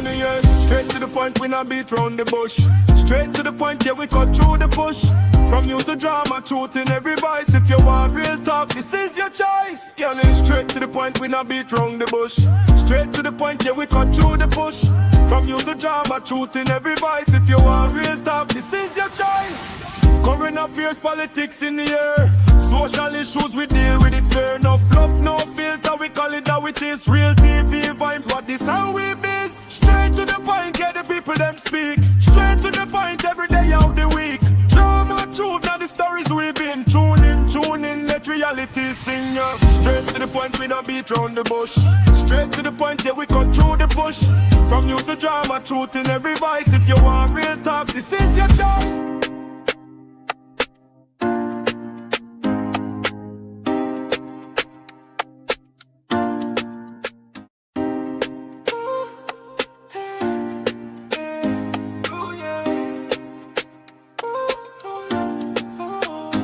yeah. Straight to the point, we not beat round the bush. Straight to the point, yeah, we cut through the bush. From news to drama, truth in every voice. If you want real talk, this is your choice. Yeah, straight to the point, we not beat round the bush. Straight to the point, yeah, we cut through the bush. From news to drama, truth in every voice. If you want real talk, this is your choice. Current affairs, politics in the air. Social issues, we deal with it fair. No fluff, no filter, we call it how it is. Real TV vibes, what this how we miss. Straight to the point, get the people them speak. Straight to the point, every day of the week. Drama, truth, now the stories we've been. Tune in, let reality sing ya. Straight to the point, we don't beat round the bush. Straight to the point, yeah, we cut through the bush. From news to drama, truth in every voice. If you want real talk, this is your choice.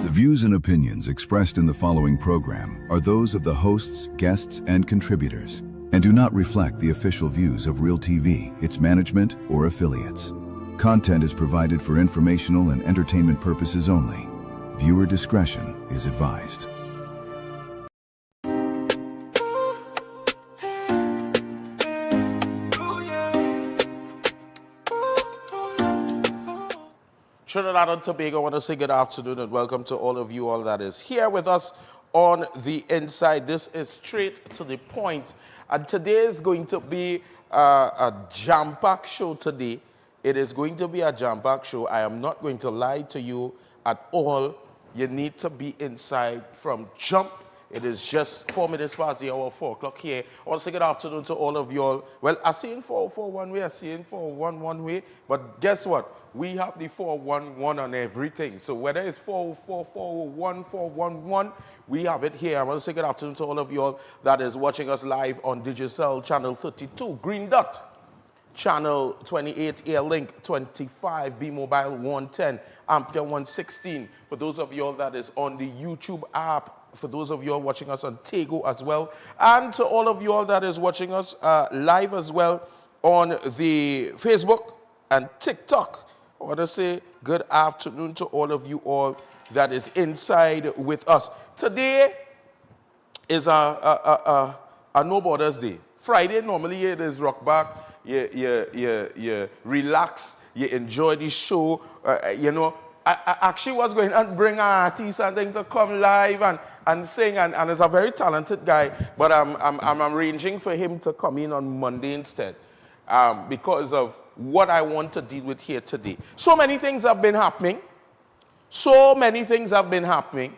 The views and opinions expressed in the following program are those of the hosts, guests, and contributors, and do not reflect the official views of Real TV, its management, or affiliates. Content is provided for informational and entertainment purposes only. Viewer discretion is advised. Trinidad and Tobago, I want to say good afternoon and welcome to all of you all that is here with us on the inside. This is straight to the point, and today is going to be a jam-packed show today. It is going to be a jam-packed show. I am not going to lie to you at all. You need to be inside from jump. It is just 4 minutes past the hour, 4 o'clock here. I want to say good afternoon to all of you all. Well, I see in 404 one way, I see in 401 one way, but guess what? We have the 411 on everything. So whether it's 404, 401, 411, we have it here. I want to say good afternoon to all of you all that is watching us live on Digicel Channel 32, Green Dot, Channel 28, Airlink 25, B-Mobile 110, Ampere 116. For those of you all that is on the YouTube app, for those of you all watching us on Tego as well, and to all of you all that is watching us live as well on the Facebook and TikTok. I want to say good afternoon to all of you all that is inside with us. Today is a No Borders Day. Friday, normally it is rock back. You relax, you enjoy the show. You know, I actually was going to bring an artist and thing to come live and sing, and he's a very talented guy, but I'm arranging for him to come in on Monday instead because of what I want to deal with here today. So many things have been happening. So many things have been happening.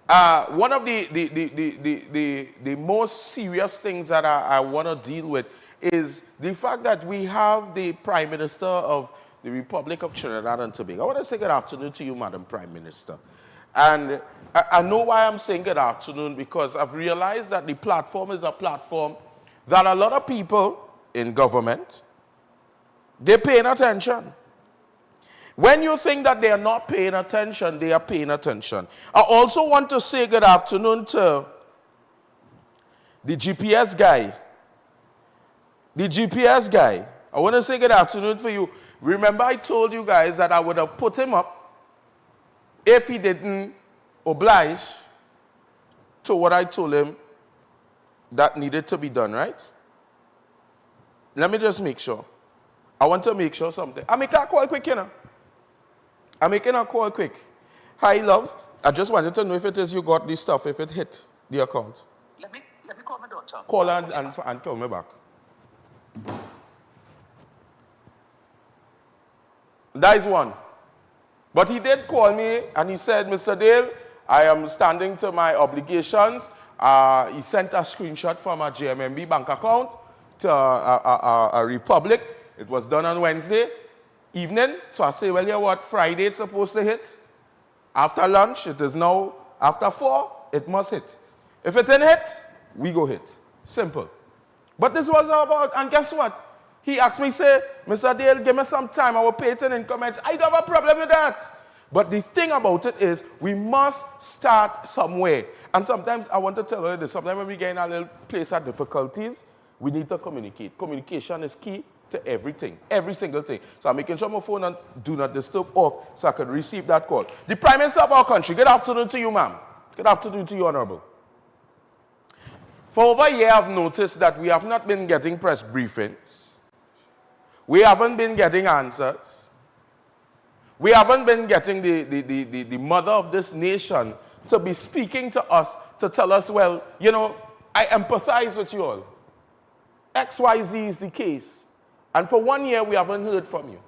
One of the most serious things that I want to deal with is the fact that we have the Prime Minister of the Republic of Trinidad and Tobago. I want to say good afternoon to you, Madam Prime Minister. And I know why I'm saying good afternoon, because I've realized that the platform is a platform that a lot of people in government, they're paying attention. When you think that they are not paying attention, they are paying attention. I also want to say good afternoon to the GPS guy. The GPS guy. I want to say good afternoon for you. Remember I told you guys that I would have put him up if he didn't oblige to what I told him that needed to be done, right? Let me just make sure. I want to make sure something. I'm making a call quick, you know. I'm making a call quick. Hi, love. I just wanted to know if it is you got this stuff, if it hit the account. Let me call my daughter. Call her and call me back. That is one. But he did call me and he said, Mr. Dale, I am standing to my obligations. He sent a screenshot from a JMMB bank account to a Republic. It was done on Wednesday evening. So I say, well, you know what? Friday it's supposed to hit. After lunch, it is now after 4, it must hit. If it didn't hit, we go hit. Simple. But this was about, and guess what? He asked me, say, Mr. Dale, give me some time. I will pay it in comments. I don't have a problem with that. But the thing about it is, we must start somewhere. And sometimes I want to tell you this. Sometimes when we get in a little place of difficulties, we need to communicate. Communication is key. to everything, every single thing. So I'm making sure my phone and do not disturb off so I can receive that call. The Prime Minister of our country, good afternoon to you, ma'am. Good afternoon to you, Honorable. For over a year, I've noticed that we have not been getting press briefings. We haven't been getting answers. We haven't been getting the mother of this nation to be speaking to us, to tell us, well, you know, I empathize with you all. XYZ is the case. And for 1 year, we haven't heard from you.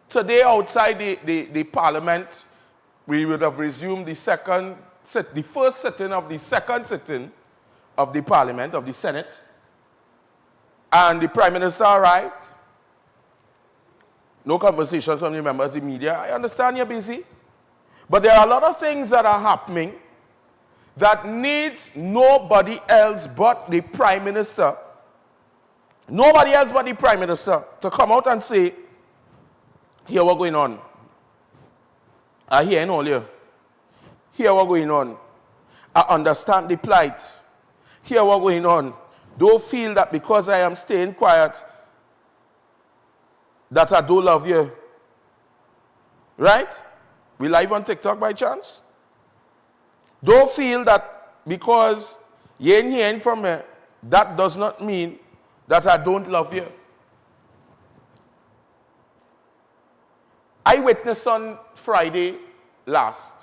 Today, outside the Parliament, we would have resumed the first sitting of the second sitting of the Parliament, of the Senate. And the Prime Minister arrived. No conversations from the members of the media. I understand you're busy. But there are a lot of things that are happening that needs nobody else but the Prime Minister. Nobody else but the Prime Minister to come out and say, here what's going on. I hear all here. Here what's going on. I understand the plight. Here what's going on. Don't feel that because I am staying quiet that I don't love you. Right? We live on TikTok by chance? Don't feel that because you ain't hearing from me, that does not mean that I don't love you. I witnessed on Friday last.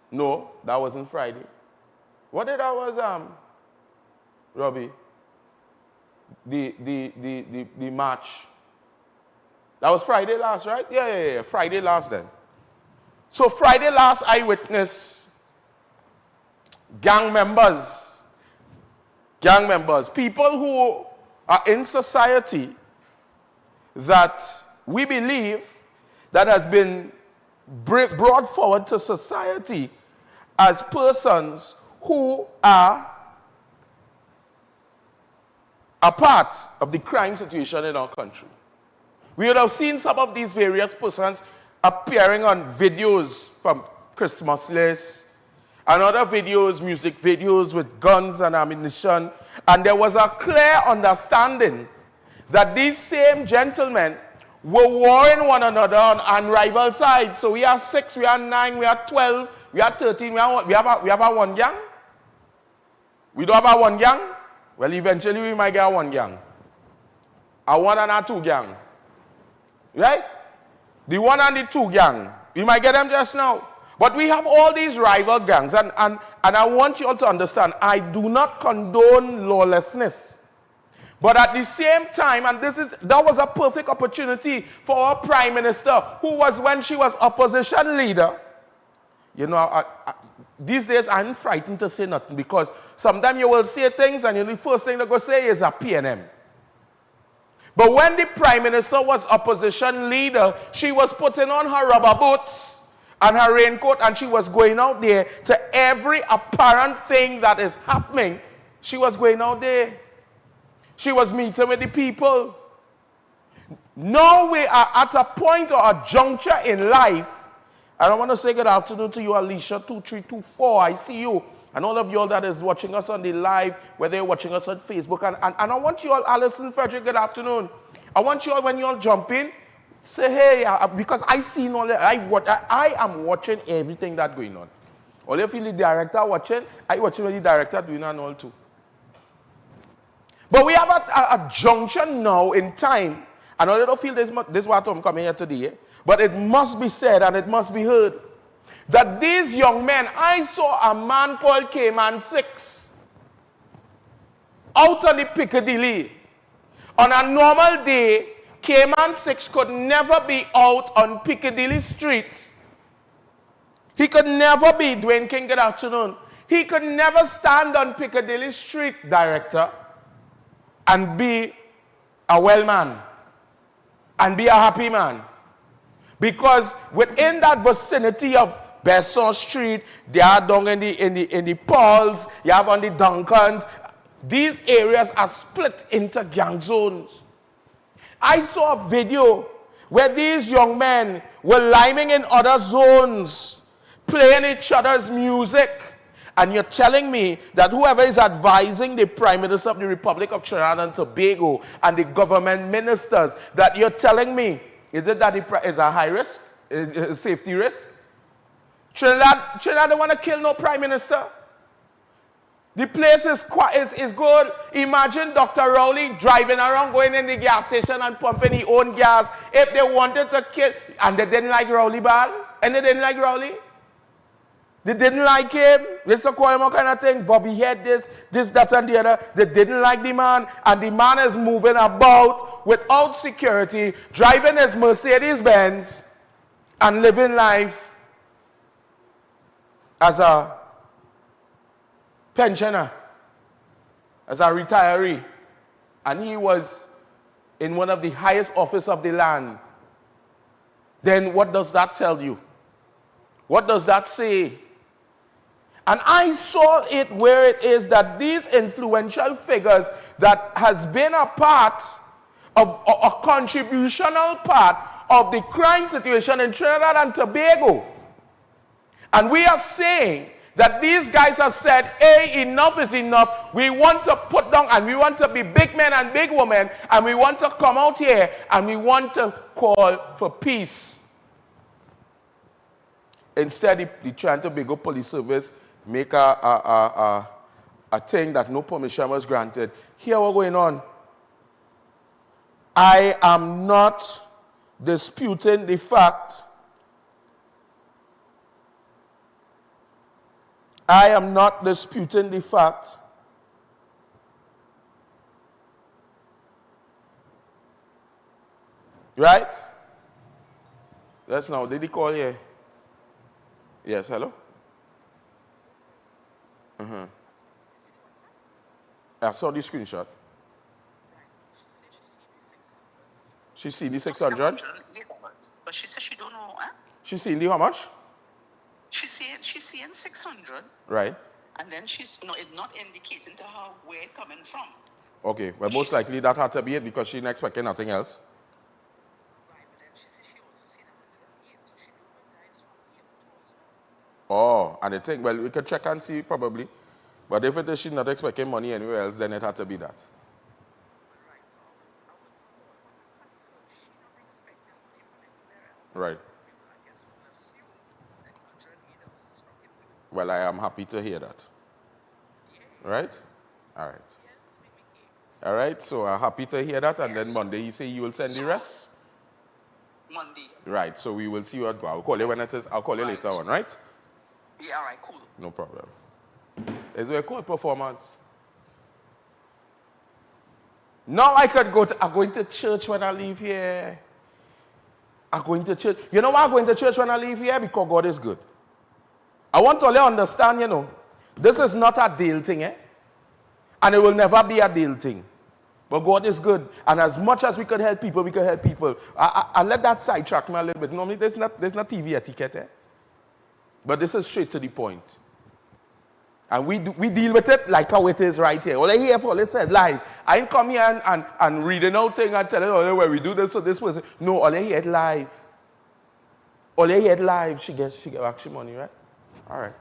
No, that wasn't Friday. What did that was, Robbie? The march. That was Friday last, right? Yeah. Friday last then. So Friday last, I witnessed gang members, people who are in society that we believe that has been brought forward to society as persons who are a part of the crime situation in our country. We would have seen some of these various persons appearing on videos from Christmas lists and other videos, music videos with guns and ammunition. And there was a clear understanding that these same gentlemen were warring one another on rival sides. So we are 6, we are 9, we are 12, we are 13, we have a one gang. We don't have a one gang. Well, eventually we might get a one gang. A one and a two gang. Right? The one and the two gang. You might get them just now. But we have all these rival gangs. And I want you all to understand, I do not condone lawlessness. But at the same time, and that was a perfect opportunity for our Prime Minister, who was, when she was opposition leader, you know, these days I'm frightened to say nothing because sometimes you will say things and the first thing they're going to say is a PNM. But when the Prime Minister was opposition leader, she was putting on her rubber boots and her raincoat and she was going out there to every apparent thing that is happening. She was going out there. She was meeting with the people. Now we are at a point or a juncture in life. And I want to say good afternoon to you, Alicia2324. I see you. And all of you all that is watching us on the live, whether you're watching us on Facebook. And I want you all, Alison, Frederick, good afternoon. I want you all, when you all jump in, say, hey, because I see all that. I am watching everything that's going on. All you feel the director watching, I watching what the director doing and all too. But we have a junction now in time. And I don't feel this is what I'm coming here today. But it must be said and it must be heard. That these young men, I saw a man called Cayman 6 out on the Piccadilly. On a normal day, Cayman 6 could never be out on Piccadilly Street. He could never be, Dwayne King, good afternoon. He could never stand on Piccadilly Street, director, and be a well man and be a happy man. Because within that vicinity of Besson Street, they are down in the Pauls, you have on the Duncans. These areas are split into gang zones. I saw a video where these young men were liming in other zones, playing each other's music, And you're telling me that whoever is advising the Prime Minister of the Republic of Trinidad and Tobago and the government ministers, that you're telling me, is it that it's a high risk, a safety risk? Trinidad don't want to kill no Prime Minister. The place is good. Imagine Dr. Rowley driving around, going in the gas station and pumping his own gas. If they wanted to kill, and they didn't like Rowley bad, and they didn't like Rowley. They didn't like him. Let's call him all kind of thing. Bobby had this, that, and the other. They didn't like the man, and the man is moving about without security, driving his Mercedes-Benz, and living life as a pensioner, as a retiree. And he was in one of the highest office of the land. Then what does that tell you? What does that say? And I saw it where it is that these influential figures that has been a part of a contributional part of the crime situation in Trinidad and Tobago. And we are saying that these guys have said, hey, enough is enough. We want to put down, and we want to be big men and big women, and we want to come out here, and we want to call for peace. Instead, the Trinidad and Tobago Police Service make a thing that no permission was granted. Here what's going on. I am not disputing the fact. I am not disputing the fact right? Yes, now, did he call here? Yes, hello? I saw the screenshot. She seen the 600? But she said she don't know, huh? She seen the how much? She's seeing 600. Right. And then she's not indicating to her where it's coming from. Okay, well, most likely that had to be it because she didn't expect nothing else. Right, but then she said she also seen 108, so she don't know that it's from 8,000. Oh, and the thing, well, we could check and see probably. But if it is she's not expecting money anywhere else, then it had to be that. Right. Well, I am happy to hear that. Right? All right. All right, so I'm happy to hear that. And then Monday, you say you will send the rest? Monday. Right, so we will see what go. I'll call you when it is. I'll call you later on, right? Yeah, all right, cool. No problem. Is there a cool performance? Now I could go to, I'm going to church when I leave here. I'm going to church. You know why I'm going to church when I leave here? Because God is good. I want to let you understand, you know, this is not a deal thing, eh? And it will never be a deal thing. But God is good. And as much as we could help people, we could help people. I let that sidetrack me a little bit. Normally, there's not TV etiquette, eh? But this is straight to the point. And we deal with it like how it is right here. All I hear for, listen, live. I ain't come here and reading out thing and telling you where we do this or this person. No, all I hear it live. All I hear it live. She get actually money, right? All right.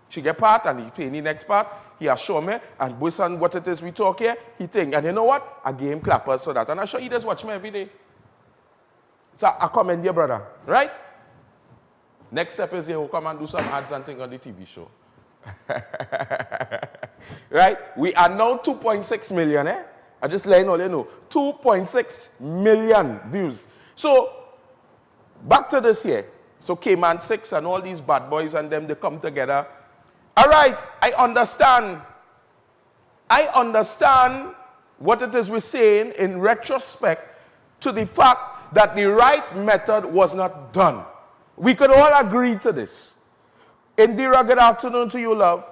She get part and he pay the next part. He assure me and based on what it is we talk here, he think. And you know what? I give him clappers for that. And I sure he just watch me every day. So I commend you, brother. Right? Next step is he will come and do some ads and things on the TV show. Right? We are now 2.6 million, eh? I just let you know. 2.6 million views. So, back to this here. So, Cayman 6 and all these bad boys and them, they come together. All right, I understand. I understand what it is we're saying in retrospect to the fact that the right method was not done. We could all agree to this. Indira, good afternoon to you, love.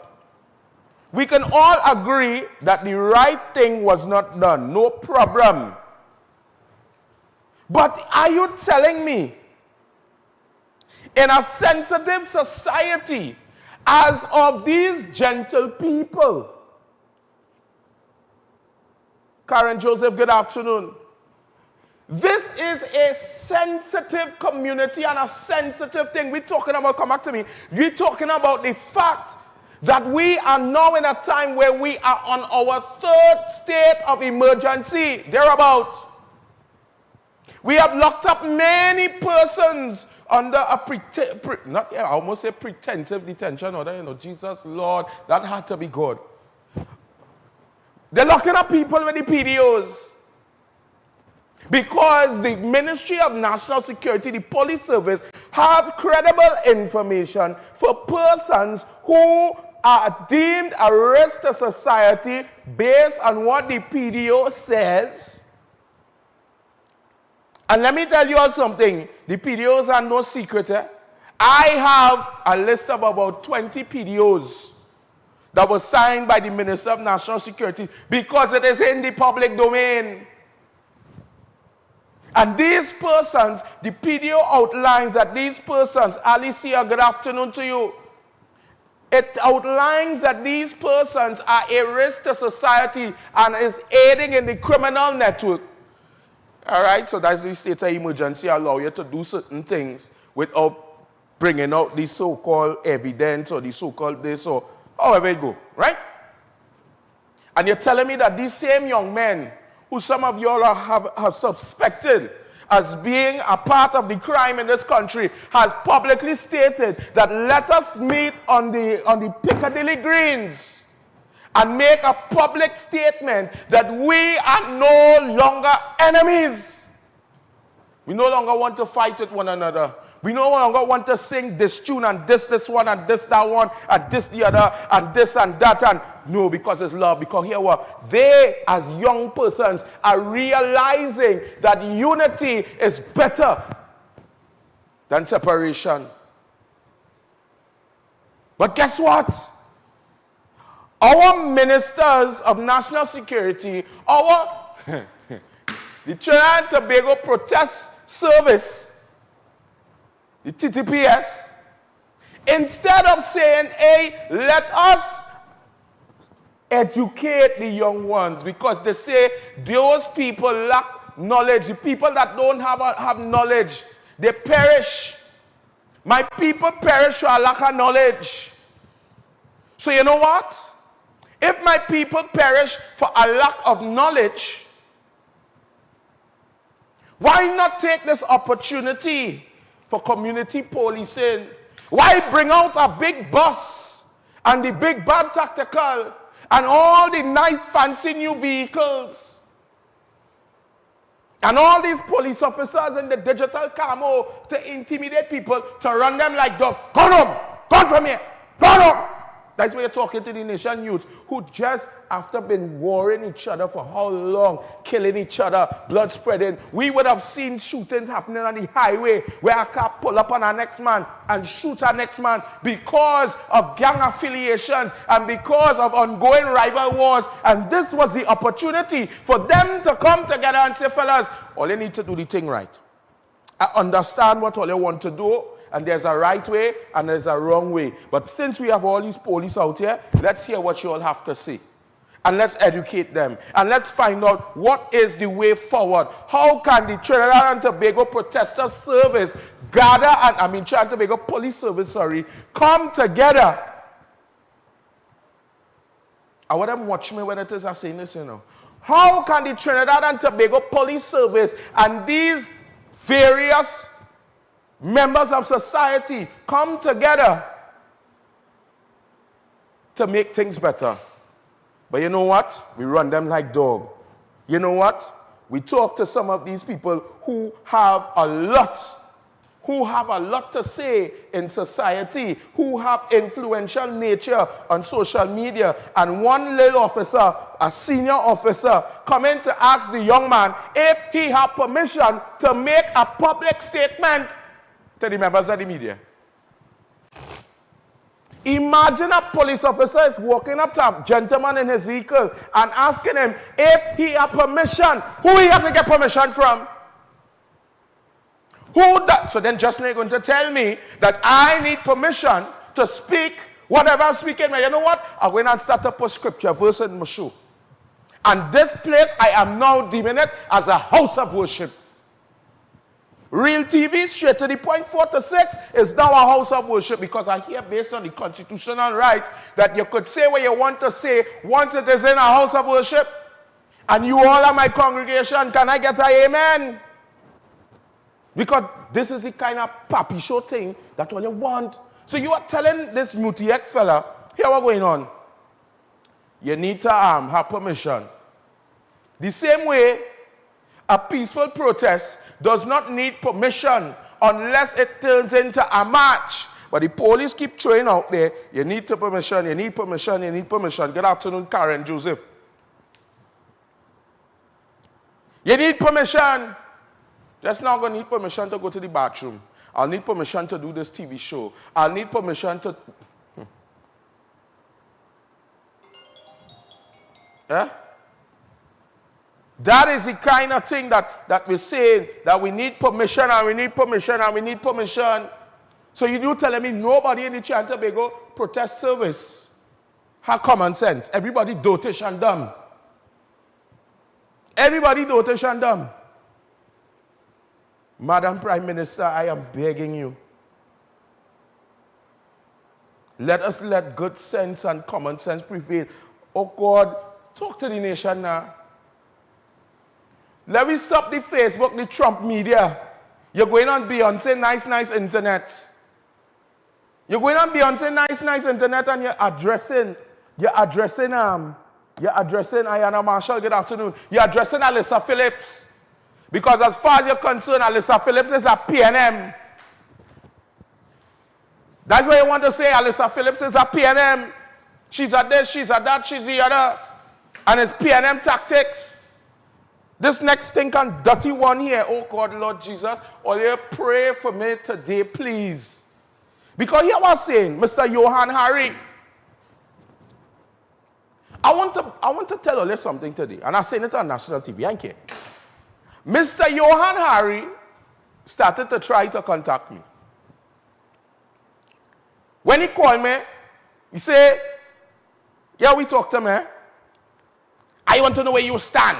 We can all agree that the right thing was not done. No problem. But are you telling me, in a sensitive society, as of these gentle people, Karen Joseph, good afternoon. This is a sensitive community and a sensitive thing. We're talking about, come back to me, we're talking about the fact that we are now in a time where we are on our third state of emergency, thereabout. We have locked up many persons under a I almost say pretensive detention, or Jesus, Lord, that had to be good. They're locking up people with the PDOs. Because the Ministry of National Security, the police service, have credible information for persons who are deemed a risk to society based on what the PDO says. And let me tell you all something. The PDOs are no secret. I have a list of about 20 PDOs that was signed by the Minister of National Security because it is in the public domain. And these persons, the PDO outlines that these persons, Alicia, good afternoon to you. It outlines that these persons are a risk to society and is aiding in the criminal network. All right, so that's the state of emergency allow you to do certain things without bringing out the so-called evidence or the so-called this or however it go, right? And you're telling me that these same young men who some of you all have suspected as being a part of the crime in this country has publicly stated that let us meet on the Piccadilly Greens and make a public statement that we are no longer enemies. We no longer want to fight with one another. We no longer want to sing this tune and this one and this that one and this the other and this and that and no, because it's love. Because here what they as young persons are realizing that unity is better than separation. But guess what? Our ministers of national security, the Trinidad and Tobago Protest Service, the TTPS, instead of saying, hey, let us educate the young ones, because they say those people lack knowledge. The people that don't have knowledge, they perish. My people perish for a lack of knowledge. So you know what? If my people perish for a lack of knowledge, why not take this opportunity for community policing? Why bring out a big bus and the big bad tactical and all the nice fancy new vehicles and all these police officers in the digital camo to intimidate people, to run them like dogs? Go home! Go from here! Go home! That's why you're talking to the nation youth who just after been warring each other for how long, killing each other, blood spreading. We would have seen shootings happening on the highway where a cop pull up on our next man and shoot our next man because of gang affiliations and because of ongoing rival wars. And this was the opportunity for them to come together and say, fellas, all you need to do the thing right. I understand what all you want to do. And there's a right way and there's a wrong way. But since we have all these police out here, let's hear what you all have to say. And let's educate them. And let's find out what is the way forward. How can the Trinidad and Tobago Protester Service Trinidad and Tobago Police Service, come together? I want them watch me when it is I saying this, How can the Trinidad and Tobago Police Service and these various members of society come together to make things better? But you know what? We run them like dog. You know what? We talk to some of these people who have a lot to say in society, who have influential nature on social media. And one little officer, a senior officer, come in to ask the young man if he had permission to make a public statement to the members of the media. Imagine a police officer is walking up to a gentleman in his vehicle and asking him if he had permission. Who he have to get permission from? Who that? So then just now you're going to tell me that I need permission to speak whatever I'm speaking. You know what? I'm going to start up a scripture verse in my shoe. And this place, I am now deeming it as a house of worship. Real TV, straight to the point, 4 to 6, is now a house of worship, because I hear based on the constitutional right that you could say what you want to say once it is in a house of worship. And you all are my congregation. Can I get an amen? Because this is the kind of papi show thing that all you want. So you are telling this MUTX fella, here what's going on. You need to have permission. The same way, a peaceful protest does not need permission unless it turns into a march. But the police keep throwing out there, you need to permission, you need permission, you need permission. Good afternoon, Karen Joseph. You need permission. Just not going to need permission to go to the bathroom. I'll need permission to do this TV show. I'll need permission to... Yeah? That is the kind of thing that we're saying, that we need permission and we need permission and we need permission. So you telling me nobody in the Trinidad and Tobago protest service have common sense. Everybody dotish and dumb. Everybody dotish and dumb. Madam Prime Minister, I am begging you. Let us let good sense and common sense prevail. Oh God, talk to the nation now. Let me stop the Facebook, the Trump media. You're going on Beyonce, nice internet. You're going on Beyonce, nice internet, and you're addressing Ayanna Marshall, good afternoon. You're addressing Alyssa Phillips. Because as far as you're concerned, Alyssa Phillips is a PNM. That's what you want to say, Alyssa Phillips is a PNM. She's a this, she's a that, she's the other. And it's PNM tactics. This next thing and dirty one here, oh God, Lord Jesus, all you pray for me today, please. Because here was saying, Mr. Johan Hari, I want to tell you something today, and I'm saying it on national TV, I care. Mr. Johan Hari started to try to contact me. When he called me, he said, yeah, we talked to me. I want to know where you stand.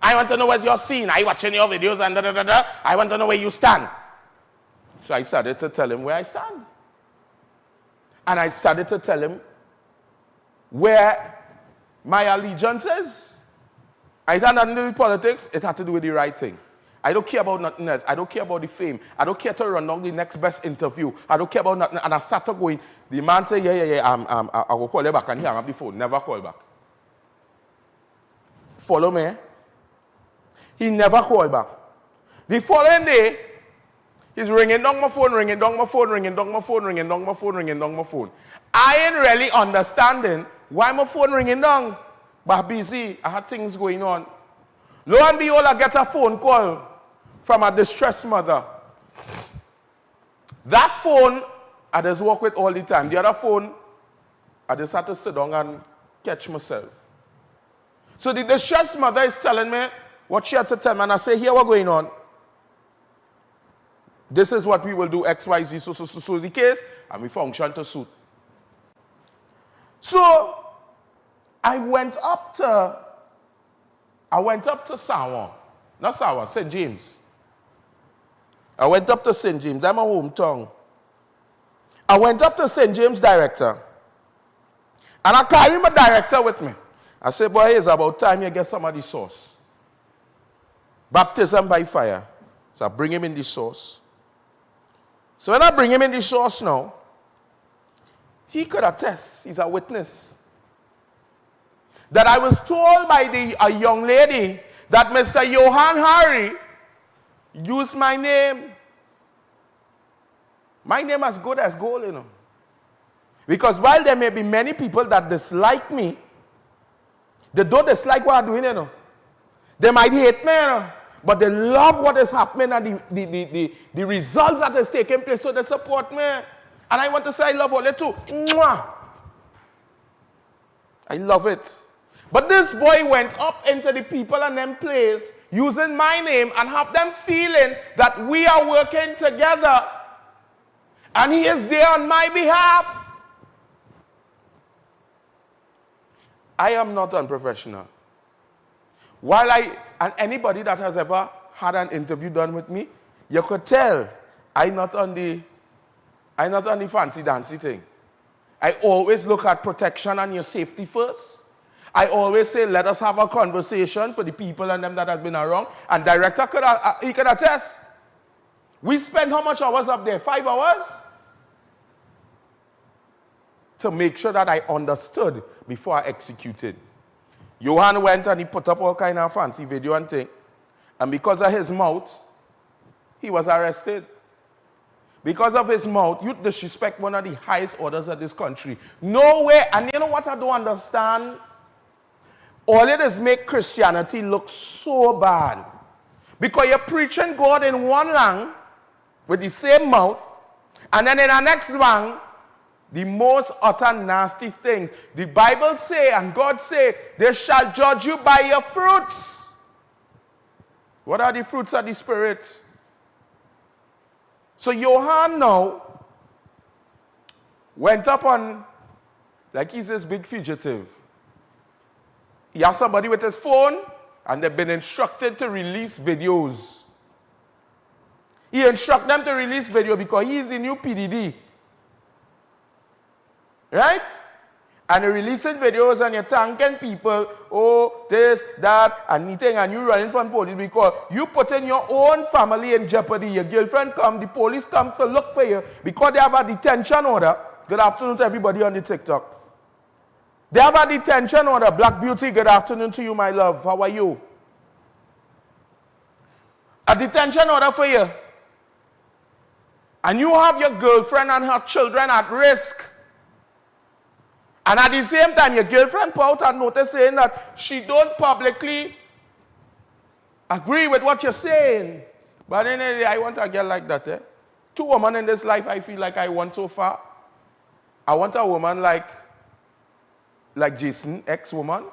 I want to know where's your scene. Are you watching your videos and da-da-da-da? I want to know where you stand. So I started to tell him where I stand. And I started to tell him where my allegiance is. I had nothing to do with politics. It had to do with the right thing. I don't care about nothing else. I don't care about the fame. I don't care to run down the next best interview. I don't care about nothing. And I started going. The man said, yeah, I will call you back. And he hung up the phone. Never call back. Follow me. He never called back. The following day, he's ringing down my phone, ringing down my phone, ringing down my phone, ringing down my phone, ringing down my phone. I ain't really understanding why my phone ringing down. But busy, I had things going on. Lo and behold, I get a phone call from a distressed mother. That phone, I just work with all the time. The other phone, I just had to sit down and catch myself. So the distressed mother is telling me what she had to tell me, and I say, here what's going on. This is what we will do, X, Y, Z, so the case, and we function to suit. So, I went up to Sawan. Not Sawan, St. James. I went up to St. James. That's my hometown. I went up to St. James director. And I carry my director with me. I said, boy, it's about time you get some of the sauce. Baptism by fire. So I bring him in the sauce. So when I bring him in the sauce now, he could attest, he's a witness, that I was told by a young lady that Mr. Johan Hari used my name. My name as good as gold, you know. Because while there may be many people that dislike me, they don't dislike what I'm doing, you know. They might hate me, you know, but they love what is happening and the results that is taking place, so they support me. And I want to say I love all it too. Mwah! I love it. But this boy went up into the people and them place using my name and have them feeling that we are working together. And he is there on my behalf. I am not unprofessional. While and anybody that has ever had an interview done with me, you could tell I'm not on the fancy dancy thing. I always look at protection and your safety first. I always say, let us have a conversation for the people and them that have been around. And director he could attest. We spent how much hours up there? 5 hours? To make sure that I understood before I executed. Johan went and he put up all kind of fancy video and thing. And because of his mouth, he was arrested. Because of his mouth, you disrespect one of the highest orders of this country. No way. And you know what I don't understand? All it is make Christianity look so bad. Because you're preaching God in one language with the same mouth, and then in the next one, the most utter nasty things. The Bible say and God say, they shall judge you by your fruits. What are the fruits of the Spirit? So Johan now went up on, like he's this big fugitive. He has somebody with his phone, and they've been instructed to release videos. He instructed them to release video because he's the new PDD. Right? And you're releasing videos and you're thanking people, oh, this, that, and anything, and you running from police because you putting your own family in jeopardy. Your girlfriend come, the police come to look for you because they have a detention order. Good afternoon to everybody on the TikTok. They have a detention order. Black Beauty, good afternoon to you, my love. How are you? A detention order for you. And you have your girlfriend and her children at risk. And at the same time, your girlfriend put out a notice saying that she don't publicly agree with what you're saying. But anyway, I want a girl like that. 2 women in this life I feel like I want so far. I want a woman like Jason, ex-woman.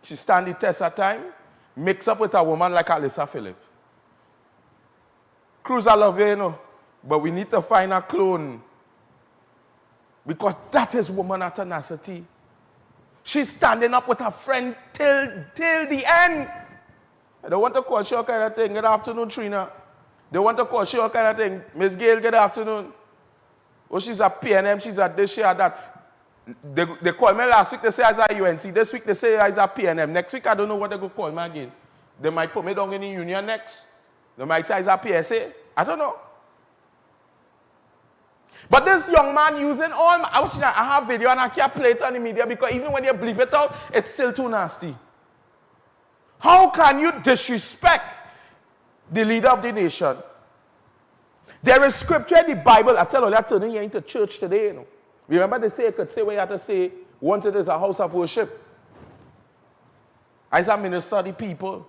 She stand the test of time. Mix up with a woman like Alyssa Phillip. Cruz, I love you, you know. But we need to find a clone. Because that is woman at tenacity. She's standing up with her friend till the end. They want to call she all kind of thing. Good afternoon, Trina. They want to call she all kind of thing. Miss Gail, good afternoon. Oh, she's a PNM, she's a this, she a that. They called me last week, they say as a UNC. This week, they say as a PNM. Next week, I don't know what they're going to call me again. They might put me down in the union next. They might say as a PSA. I don't know. But this young man using all my, I have video and I can't play it on the media because even when you bleep it out, it's still too nasty. How can you disrespect the leader of the nation? There is scripture in the Bible. I tell you, I'm turning you into church today. You know. Remember they say, you could say what you have to say, once it is a house of worship. As a minister of the people.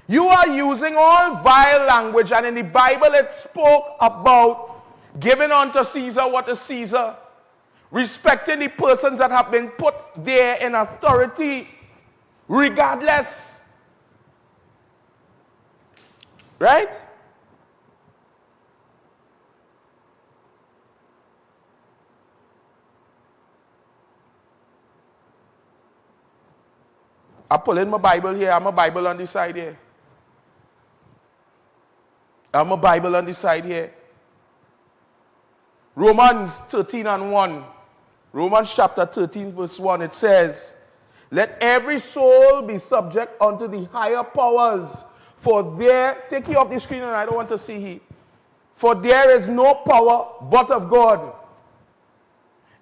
You are using all vile language, and in the Bible it spoke about giving unto Caesar what is Caesar, respecting the persons that have been put there in authority, regardless. Right? I pull in my Bible here. I'm a Bible on this side here. I'm a Bible on this side here. Romans 13:1. Romans chapter 13 verse 1. It says, let every soul be subject unto the higher powers. For there, take you off the screen and I don't want to see he. For there is no power but of God.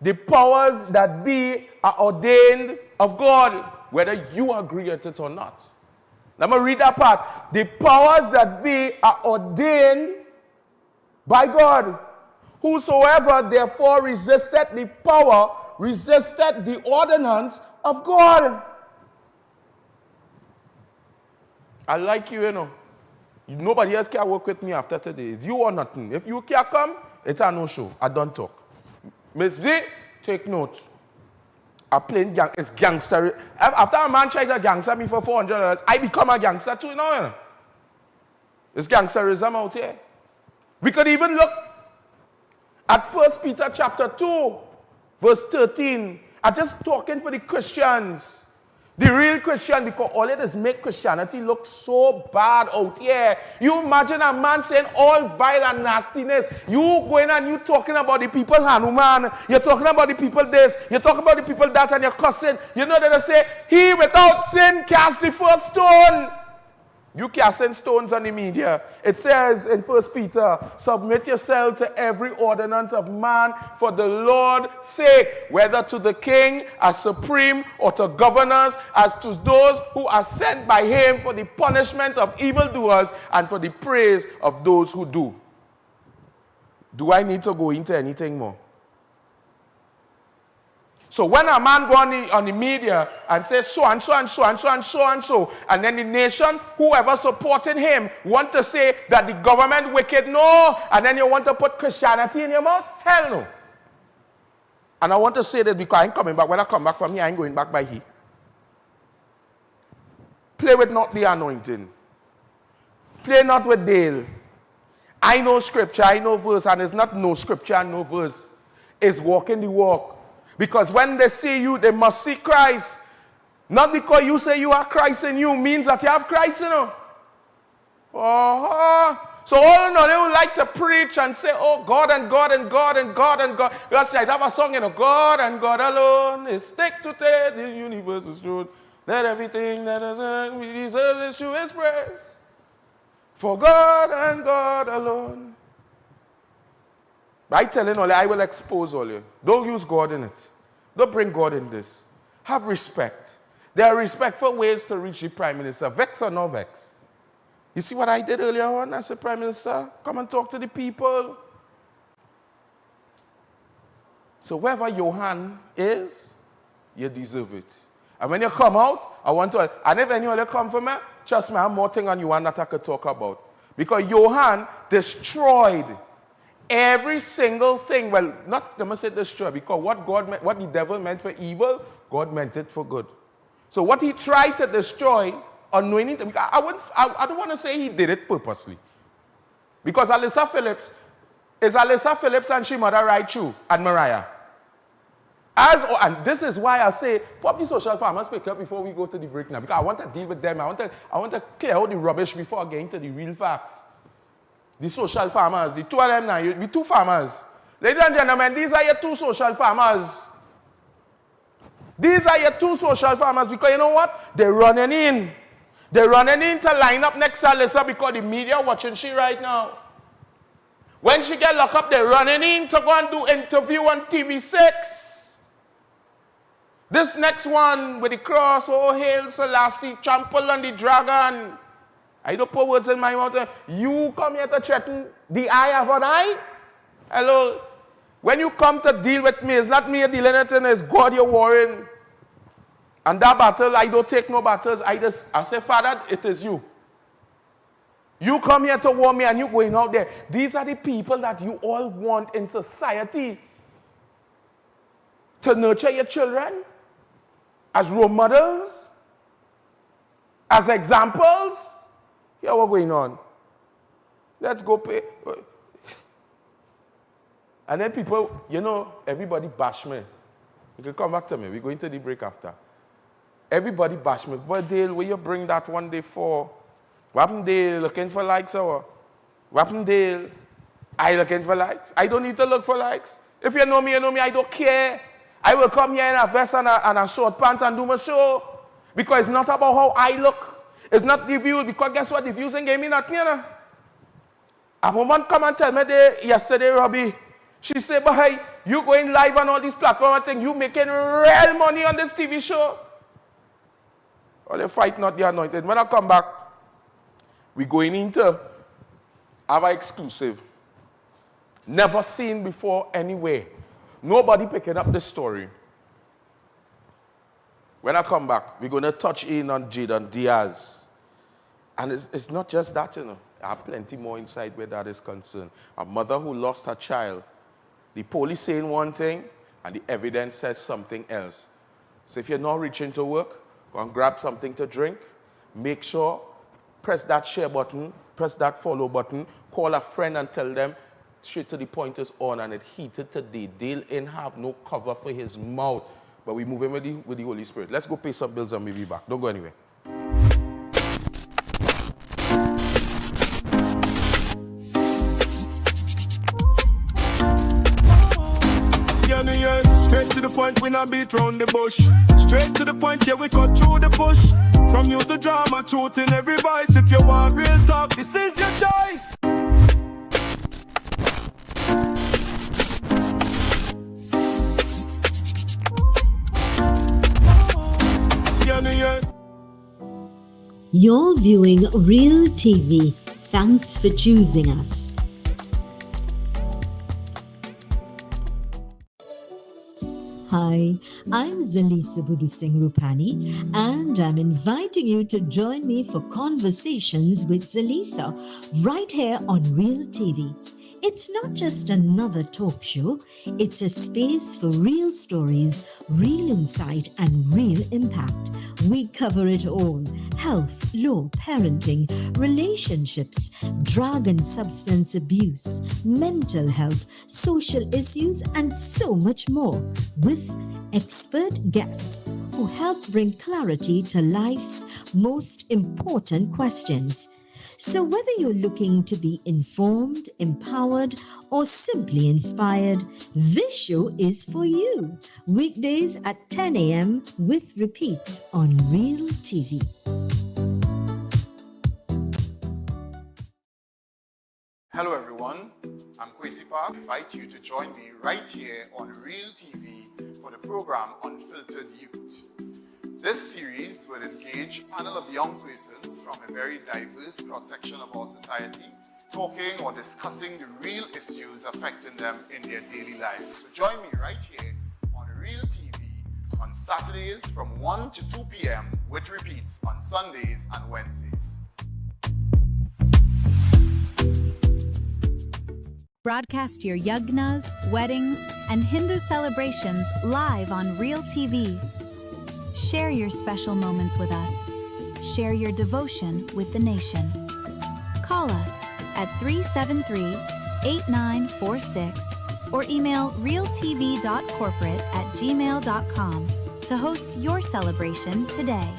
The powers that be are ordained of God, whether you agree with it or not. Let me read that part. The powers that be are ordained by God. Whosoever therefore resisted the power, resisted the ordinance of God. I like you, you know. Nobody else can work with me after today. It's you or nothing. If you can't come, it's a no-show. I don't talk. Miss V, take note. I'm playing it's gangster. After a man tries to gangster me for $400, I become a gangster too now. You know? It's gangsterism out here. We could even look at 1 Peter chapter 2, verse 13. I'm just talking for the Christians. The real Christian, because all it is make Christianity look so bad out here. You imagine a man saying all vile and nastiness. You going and you talking about the people Hanuman. You're talking about the people this. You're talking about the people that, and you're cussing. You know that they say, he without sin cast the first stone. You casting stones on the media. It says in 1 Peter, submit yourself to every ordinance of man for the Lord's sake, whether to the king as supreme or to governors, as to those who are sent by him for the punishment of evildoers and for the praise of those who do. Do I need to go into anything more? So when a man go on the media and says so and so and so and so and so and so, and then the nation, whoever supporting him, want to say that the government wicked, no, and then you want to put Christianity in your mouth? Hell no. And I want to say this because I ain't coming back. When I come back from here, I ain't going back by here. Play with not the anointing. Play not with Dale. I know scripture, I know verse, and it's not no scripture and no verse. It's walking the walk. Because when they see you, they must see Christ. Not because you say you are Christ in you means that you have Christ in you. So all in all, they would like to preach and say, oh, God and God and God and God and God. That's right, have a song, you know, God and God alone is stick to take the universe is true. Let everything that is done, we deserve is to his praise. For God and God alone. By telling all you, I will expose all you. Don't use God in it. Don't bring God in this. Have respect. There are respectful ways to reach the Prime Minister. Vex or no vex. You see what I did earlier on? I said, Prime Minister, come and talk to the people. So wherever your hand is, you deserve it. And when you come out, I want to, and if anyone come for me, trust me, I have more thing on you one that I could talk about. Because Johan destroyed every single thing. Well, not let me say destroy, because what the devil meant for evil, God meant it for good. So what he tried to destroy, unknowingly, I don't want to say he did it purposely. Because Alyssa Phillips and she mother right through, and Mariah. And this is why I say, pop the social farmers pick up before we go to the break now, because I want to deal with them. I want to clear out the rubbish before I get into the real facts. The social farmers, the two of them now, the two farmers. Ladies and gentlemen, these are your two social farmers. These are your two social farmers because you know what? They're running in. They're running in to line up next to Alyssa because the media watching she right now. When she get locked up, they're running in to go and do interview on TV6. This next one with the cross, oh, hail Selassie, trample on the dragon. I don't put words in my mouth. You come here to threaten the eye of an eye? Hello? When you come to deal with me, it's not me dealing with it, it's God you're warring. And that battle, I don't take no battles. I say, Father, it is you. You come here to war me and you going out there. These are the people that you all want in society to nurture your children as role models, as examples. Here what's going on. Let's go pay. And then people, you know, everybody bash me. You can come back to me. We're going to the break after. Everybody bash me. But Dale, will you bring that one day for? What happened, Dale? Looking for likes or what happened, Dale? I looking for likes? I don't need to look for likes. If you know me, you know me. I don't care. I will come here in a vest and a short pants and do my show. Because it's not about how I look. It's not the views, because guess what? The views ain't gave me nothing, you know. A woman come and tell me yesterday, Robbie, she said, but hey, you going live on all these platforms and things, you making real money on this TV show. Well, you fight not the anointed. When I come back, we're going into our exclusive. Never seen before anywhere. Nobody picking up this story. When I come back, we're going to touch in on Jayden Diaz. And it's not just that, you know. I have plenty more inside where that is concerned. A mother who lost her child. The police saying one thing, and the evidence says something else. So if you're not reaching to work, go and grab something to drink. Make sure, press that share button, press that follow button, call a friend and tell them, straight to the point is on, and it heated today. Dale ain't have no cover for his mouth. but we move in with the Holy Spirit. Let's go pay some bills and we'll be back. Don't go anywhere. Straight to the point, we not beat round the bush. Straight to the point, yeah, we cut through the bush. From news to drama, truth in every voice. If you want real talk, this is your choice. You're viewing Real TV. Thanks for choosing us. Hi, I'm Zalisa Budu Singh Rupani, and I'm inviting you to join me for Conversations with Zalisa right here on Real TV. It's not just another talk show, it's a space for real stories, real insight, and real impact. We cover it all: health, law, parenting, relationships, drug and substance abuse, mental health, social issues, and so much more, with expert guests who help bring clarity to life's most important questions. So whether you're looking to be informed, empowered, or simply inspired, this show is for you. Weekdays at 10 a.m. with repeats on Real TV. Hello everyone, I'm Kwesi Park. I invite you to join me right here on Real TV for the program Unfiltered Youth. This series will engage a panel of young persons from a very diverse cross-section of our society, talking or discussing the real issues affecting them in their daily lives. So join me right here on Real TV on Saturdays from 1 to 2 p.m. with repeats on Sundays and Wednesdays. Broadcast your yagnas, weddings, and Hindu celebrations live on Real TV. Share your special moments with us. Share your devotion with the nation. Call us at 373-8946 or email realtv.corporate@gmail.com to host your celebration today.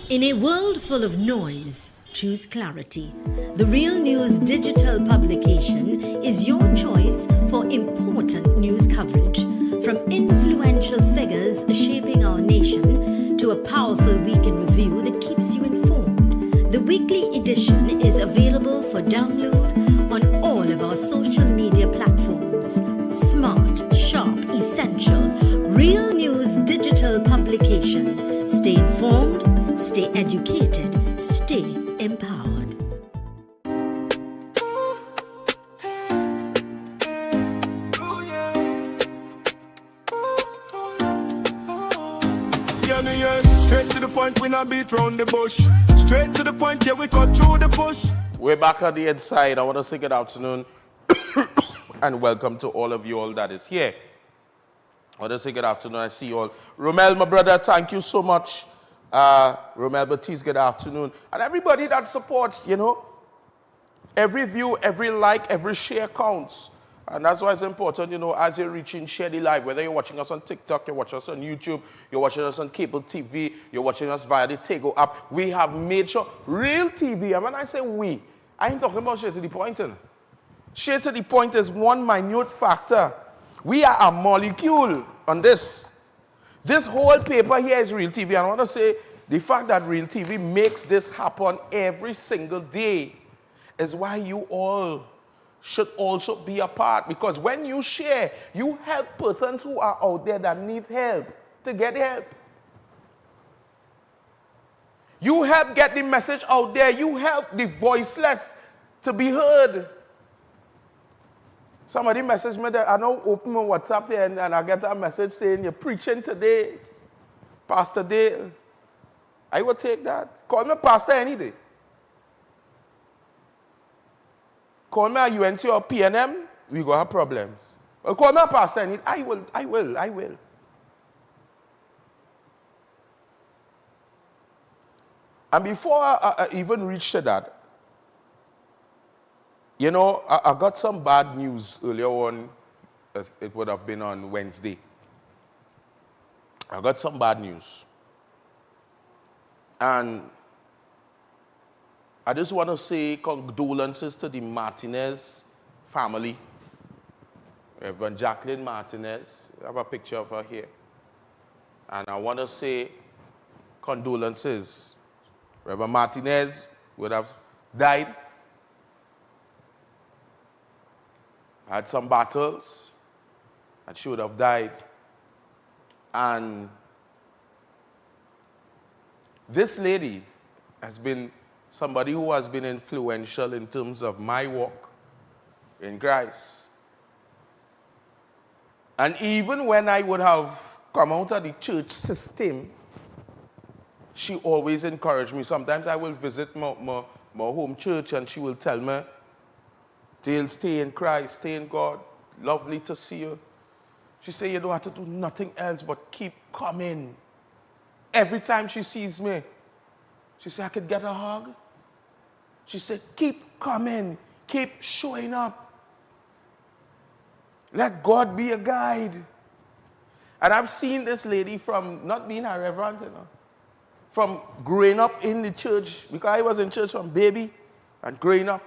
In a world full of noise, choose clarity. The Real News digital publication is your choice for important news coverage. From influential figures shaping our nation to a powerful week in review that keeps you informed. The weekly edition is available for download on all of our social media platforms. Smart, sharp, essential, Real News digital publication. Stay informed, stay educated, stay empowered. Straight to the point, we not beat round the bush. Straight to the point, yeah, we cut through the bush. We're back on the inside. I want to say good afternoon and welcome to all of you all that is here. I want to say good afternoon. I see you all. Romel, my brother, thank you so much. Romel Baptiste, good afternoon. And everybody that supports, you know, every view, every like, every share counts. And that's why it's important, you know, as you're reaching, share the live. Whether you're watching us on TikTok, you're watching us on YouTube, you're watching us on cable TV, you're watching us via the Tego app. We have made sure, Real TV, and when I say we, I ain't talking about straight to the point. Straight to the point is one minute factor. We are a molecule on this. This whole paper here is Real TV. And I want to say the fact that Real TV makes this happen every single day is why you all should also be a part. Because when you share, you help persons who are out there that needs help to get help. You help get the message out there. You help the voiceless to be heard. Somebody messaged me that I now open my WhatsApp there and I get a message saying, you're preaching today, Pastor Dale. I will take that. Call me pastor any day. Call me a UNC or PNM, we go have problems. Well, call me a pastor any day. I will. And before I even reach to that, you know, I got some bad news earlier on. It would have been on Wednesday. I got some bad news. And I just want to say condolences to the Martinez family. Reverend Jacqueline Martinez. I have a picture of her here. And I want to say condolences. Reverend Martinez would have died. Had some battles, and she would have died. And this lady has been somebody who has been influential in terms of my walk in Christ. And even when I would have come out of the church system, she always encouraged me. Sometimes I will visit my home church and she will tell me, Dale, stay in Christ, stay in God. Lovely to see you. She said, you don't have to do nothing else but keep coming. Every time she sees me, she said, I could get a hug. She said, keep coming, keep showing up. Let God be a guide. And I've seen this lady from not being a reverend, from growing up in the church, because I was in church from baby and growing up.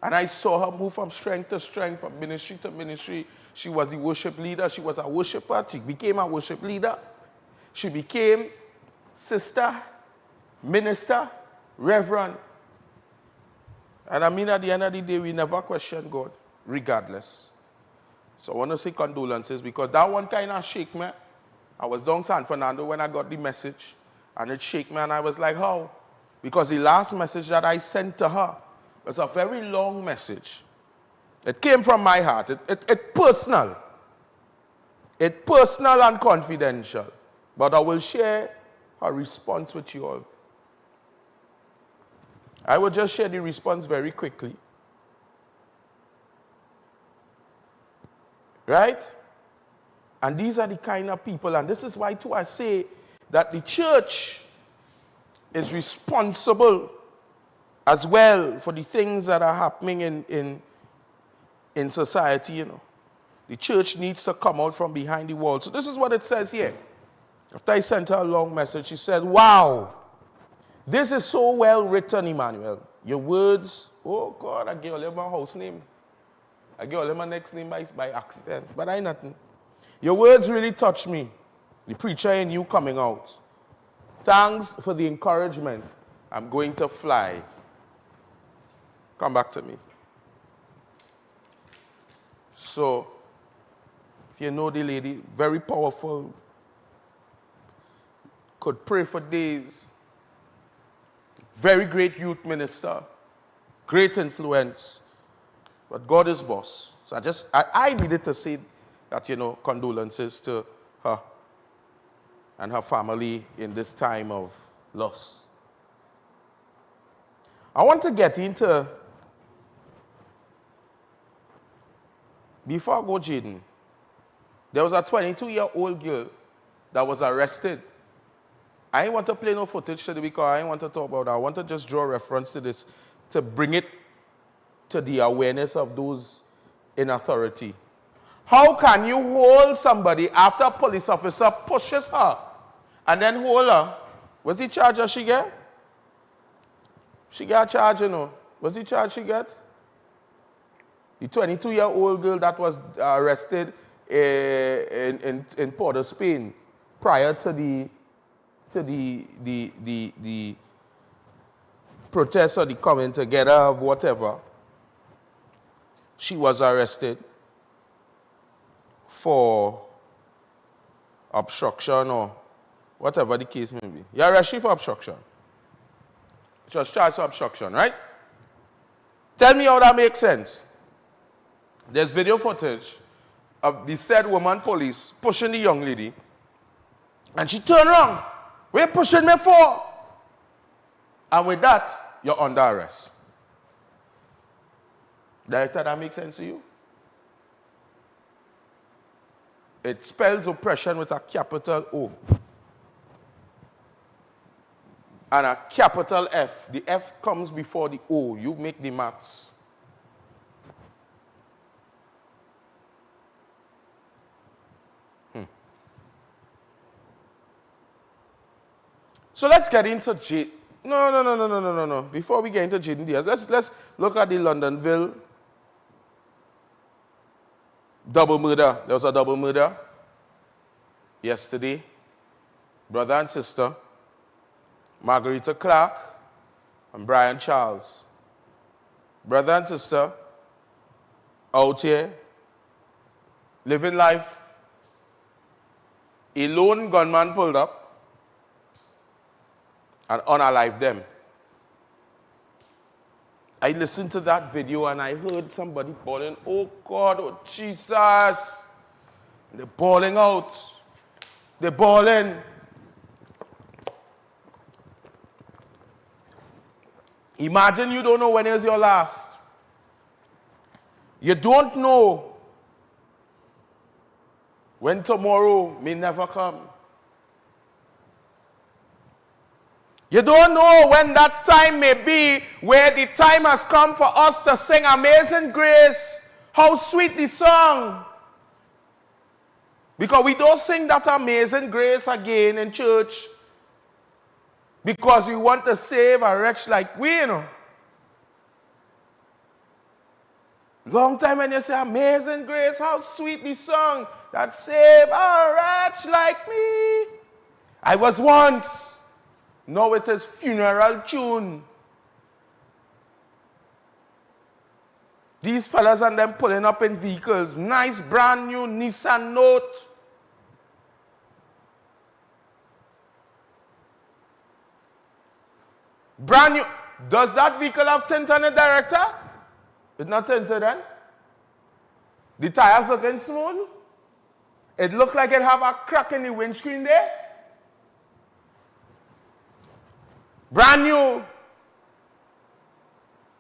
And I saw her move from strength to strength, from ministry to ministry. She was the worship leader. She was a worshiper. She became a worship leader. She became sister, minister, reverend. And I mean, at the end of the day, we never question God, regardless. So I want to say condolences, because that one kind of shake me. I was down San Fernando when I got the message, and it shook me, and I was like, how? Because the last message that I sent to her was a very long message. It came from my heart. It's personal. It's personal and confidential. But I will share her response with you all. I will just share the response very quickly. Right? And these are the kind of people, and this is why too I say that the church is responsible as well for the things that are happening in society, The church needs to come out from behind the wall. So this is what it says here. After I sent her a long message, she said, wow, this is so well written, Emmanuel. Your words, oh God, I gave all my house name. I gave all my next name by accident, but I nothing. Your words really touched me. The preacher in you coming out. Thanks for the encouragement. I'm going to fly. Come back to me. So, if you know the lady, very powerful, could pray for days, very great youth minister, great influence, but God is boss. So I needed to say that, condolences to her and her family in this time of loss. I want to get into, before I go, Jaden, there was a 22-year-old girl that was arrested. I didn't want to play no footage today because I didn't want to talk about that. I want to just draw reference to this to bring it to the awareness of those in authority. How can you hold somebody after a police officer pushes her and then hold her? What's the charge that she get? She got a charge, What's the charge she get? The 22-year-old girl that was arrested in Port of Spain prior to the protest or the coming together of whatever. She was arrested for obstruction or whatever the case may be. You arrest her for obstruction. She was charged for obstruction, right? Tell me how that makes sense. There's video footage of the said woman police pushing the young lady, and she turned around. What are you pushing me for? And with that, you're under arrest. Director, that makes sense to you? It spells oppression with a capital O. And a capital F. The F comes before the O. You make the maths. So let's get into No. Before we get into Jayden Diaz, let's look at the Londonville double murder. There was a double murder yesterday. Brother and sister, Margarita Clark and Brian Charles. Brother and sister out here living life. A lone gunman pulled up and unalived them. I listened to that video and I heard somebody bawling, oh God, oh Jesus. They're bawling out. They're bawling. Imagine you don't know when is your last. You don't know when tomorrow may never come. You don't know when that time may be where the time has come for us to sing Amazing Grace. How sweet the song. Because we don't sing that Amazing Grace again in church because we want to save a wretch like we, you know. Long time when you say Amazing Grace, how sweet the song that save a wretch like me. I was once. Now it is funeral tune. These fellas and them pulling up in vehicles. Nice brand new Nissan Note. Brand new. Does that vehicle have tint on it, director? It's not tinted then? The tires looking smooth? It looked like it have a crack in the windscreen there? Brand new.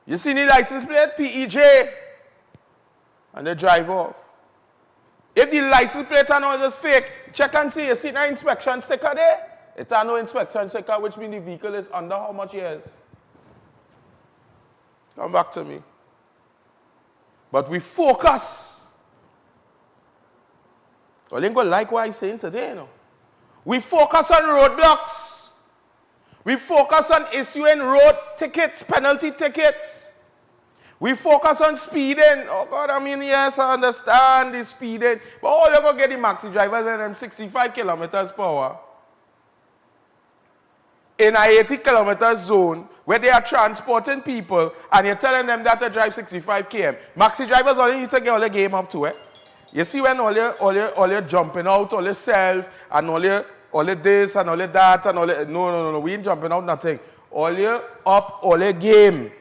You see the license plate? PEJ. And they drive off. If the license plate are not just fake, check and see. You see the inspection sticker there? It's a no inspection sticker, which means the vehicle is under how much years? Come back to me. But we focus. Well, you ain't gonna like what I'm saying today, you know. We focus on roadblocks. We focus on issuing road tickets, penalty tickets. We focus on speeding. Oh God, I mean, yes, I understand the speeding. But all you're going to get the maxi drivers and them 65 kilometers per hour in a 80 kilometer zone where they are transporting people and you're telling them that they drive 65 km. Maxi drivers only need to get all the game up to it. You see when all you're jumping out, all yourself, and all your this and all your that and all your, no, we ain't jumping out nothing. All your up, all your game.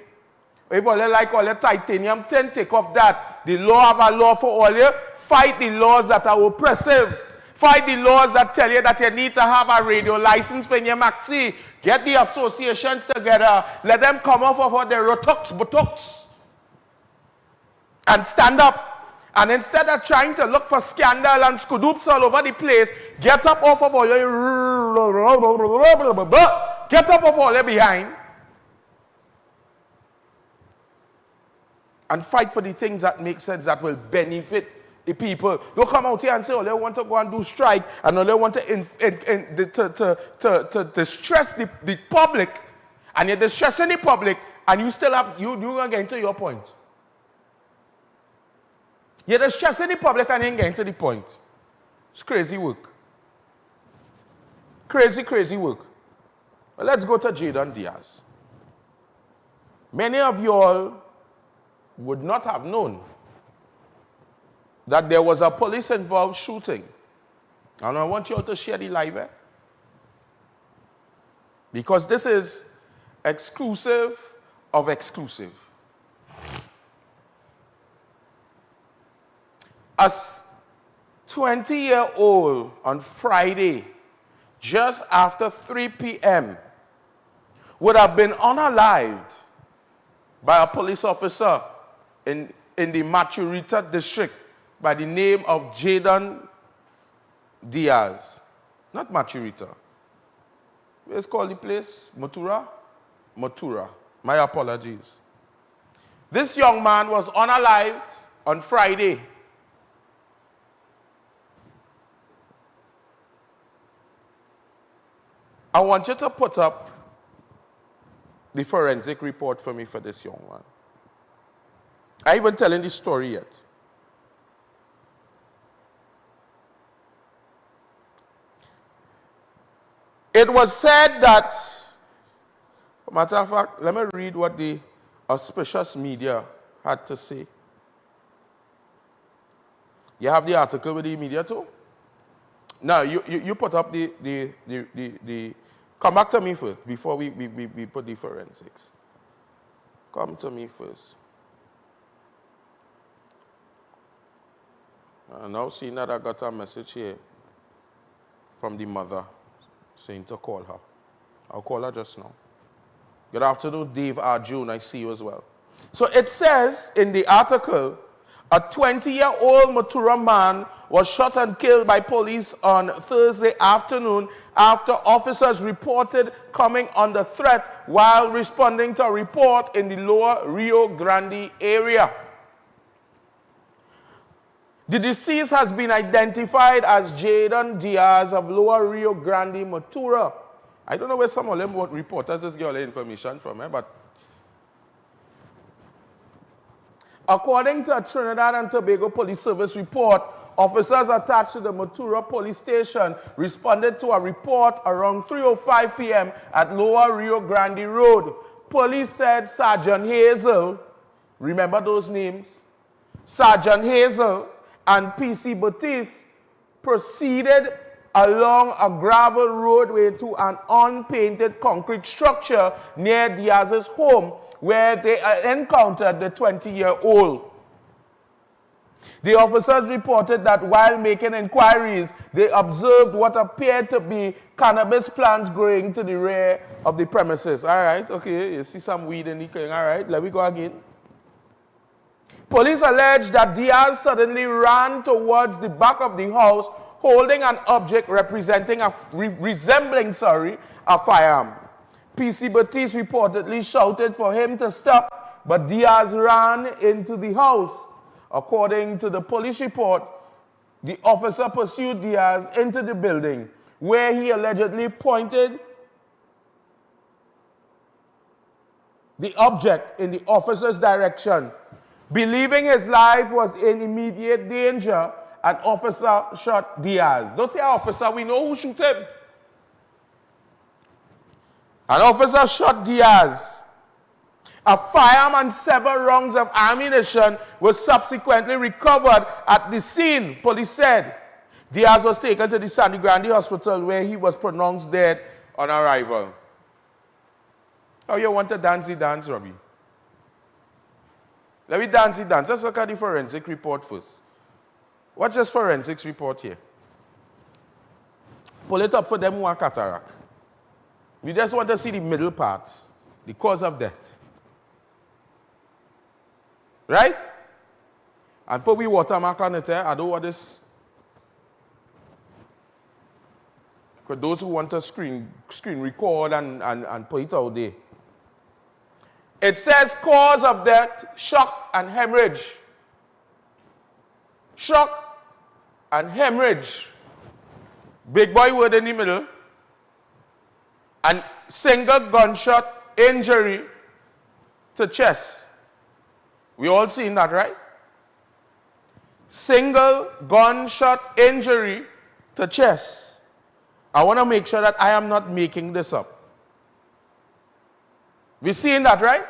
If all you like all your titanium 10, take off that. The law have a law for all you. Fight the laws that are oppressive. Fight the laws that tell you that you need to have a radio license for your maxi. Get the associations together. Let them come off of all their buttocks. And stand up. And instead of trying to look for scandal and skudoops all over the place, get up off of all your... Get up off all your behind. And fight for the things that make sense, that will benefit the people. Don't come out here and say, oh, they want to go and do strike, and they want to distress the public, and you're distressing the public, and you still have, you're going to get into your point. You're distressing the public and you ain't getting to the point. It's crazy work. Crazy work. Well, let's go to Jayden Diaz. Many of you all would not have known that there was a police-involved shooting. And I want you all to share the live, because this is exclusive of exclusive. A 20-year-old on Friday, just after 3 p.m., would have been unalived by a police officer in the Maturita district by the name of Jayden Diaz. Not Maturita. Where's called the place? Matura? Matura. My apologies. This young man was unalived on Friday. I want you to put up the forensic report for me for this young man. I even telling the story yet. It was said that, matter of fact, let me read what the auspicious media had to say. You have the article with the media too? Now, you put up the come back to me first before we put the forensics. Come to me first. Now seeing that I got a message here from the mother saying to call her. I'll call her just now. Good afternoon, Dave Arjun. I see you as well. So it says in the article, a 20-year-old Matura man was shot and killed by police on Thursday afternoon after officers reported coming under threat while responding to a report in the Lower Rio Grande area. The deceased has been identified as Jaden Diaz of Lower Rio Grande, Matura. I don't know where some of them reporters just get all the information from, but according to a Trinidad and Tobago Police Service report, officers attached to the Matura Police Station responded to a report around 3:05 p.m. at Lower Rio Grande Road. Police said Sergeant Hazel, remember those names? Sergeant Hazel and PC Batiste proceeded along a gravel roadway to an unpainted concrete structure near Diaz's home, where they encountered the 20-year-old. The officers reported that while making inquiries, they observed what appeared to be cannabis plants growing to the rear of the premises. All right, okay, you see some weed in the thing. All right, let me go again. Police alleged that Diaz suddenly ran towards the back of the house holding an object resembling a firearm. PC Batiste reportedly shouted for him to stop, but Diaz ran into the house. According to the police report, the officer pursued Diaz into the building, where he allegedly pointed the object in the officer's direction. Believing his life was in immediate danger, an officer shot Diaz. Don't say officer, we know who shot him. An officer shot Diaz. A firearm and several rounds of ammunition were subsequently recovered at the scene, police said. Diaz was taken to the Sandy Grande Hospital, where he was pronounced dead on arrival. Oh, you want to dance the dance, Robbie? Let me dance the dance. Let's look at the forensic report first. What's this forensics report here? Pull it up for them who are cataract. We just want to see the middle part, the cause of death. Right? And put we watermark on it. I don't want this. For those who want to screen record and put it out there. It says cause of death, shock and hemorrhage. Shock and hemorrhage. Big boy word in the middle. And single gunshot injury to chest. We all seen that, right? Single gunshot injury to chest. I want to make sure that I am not making this up. We seeing that, right?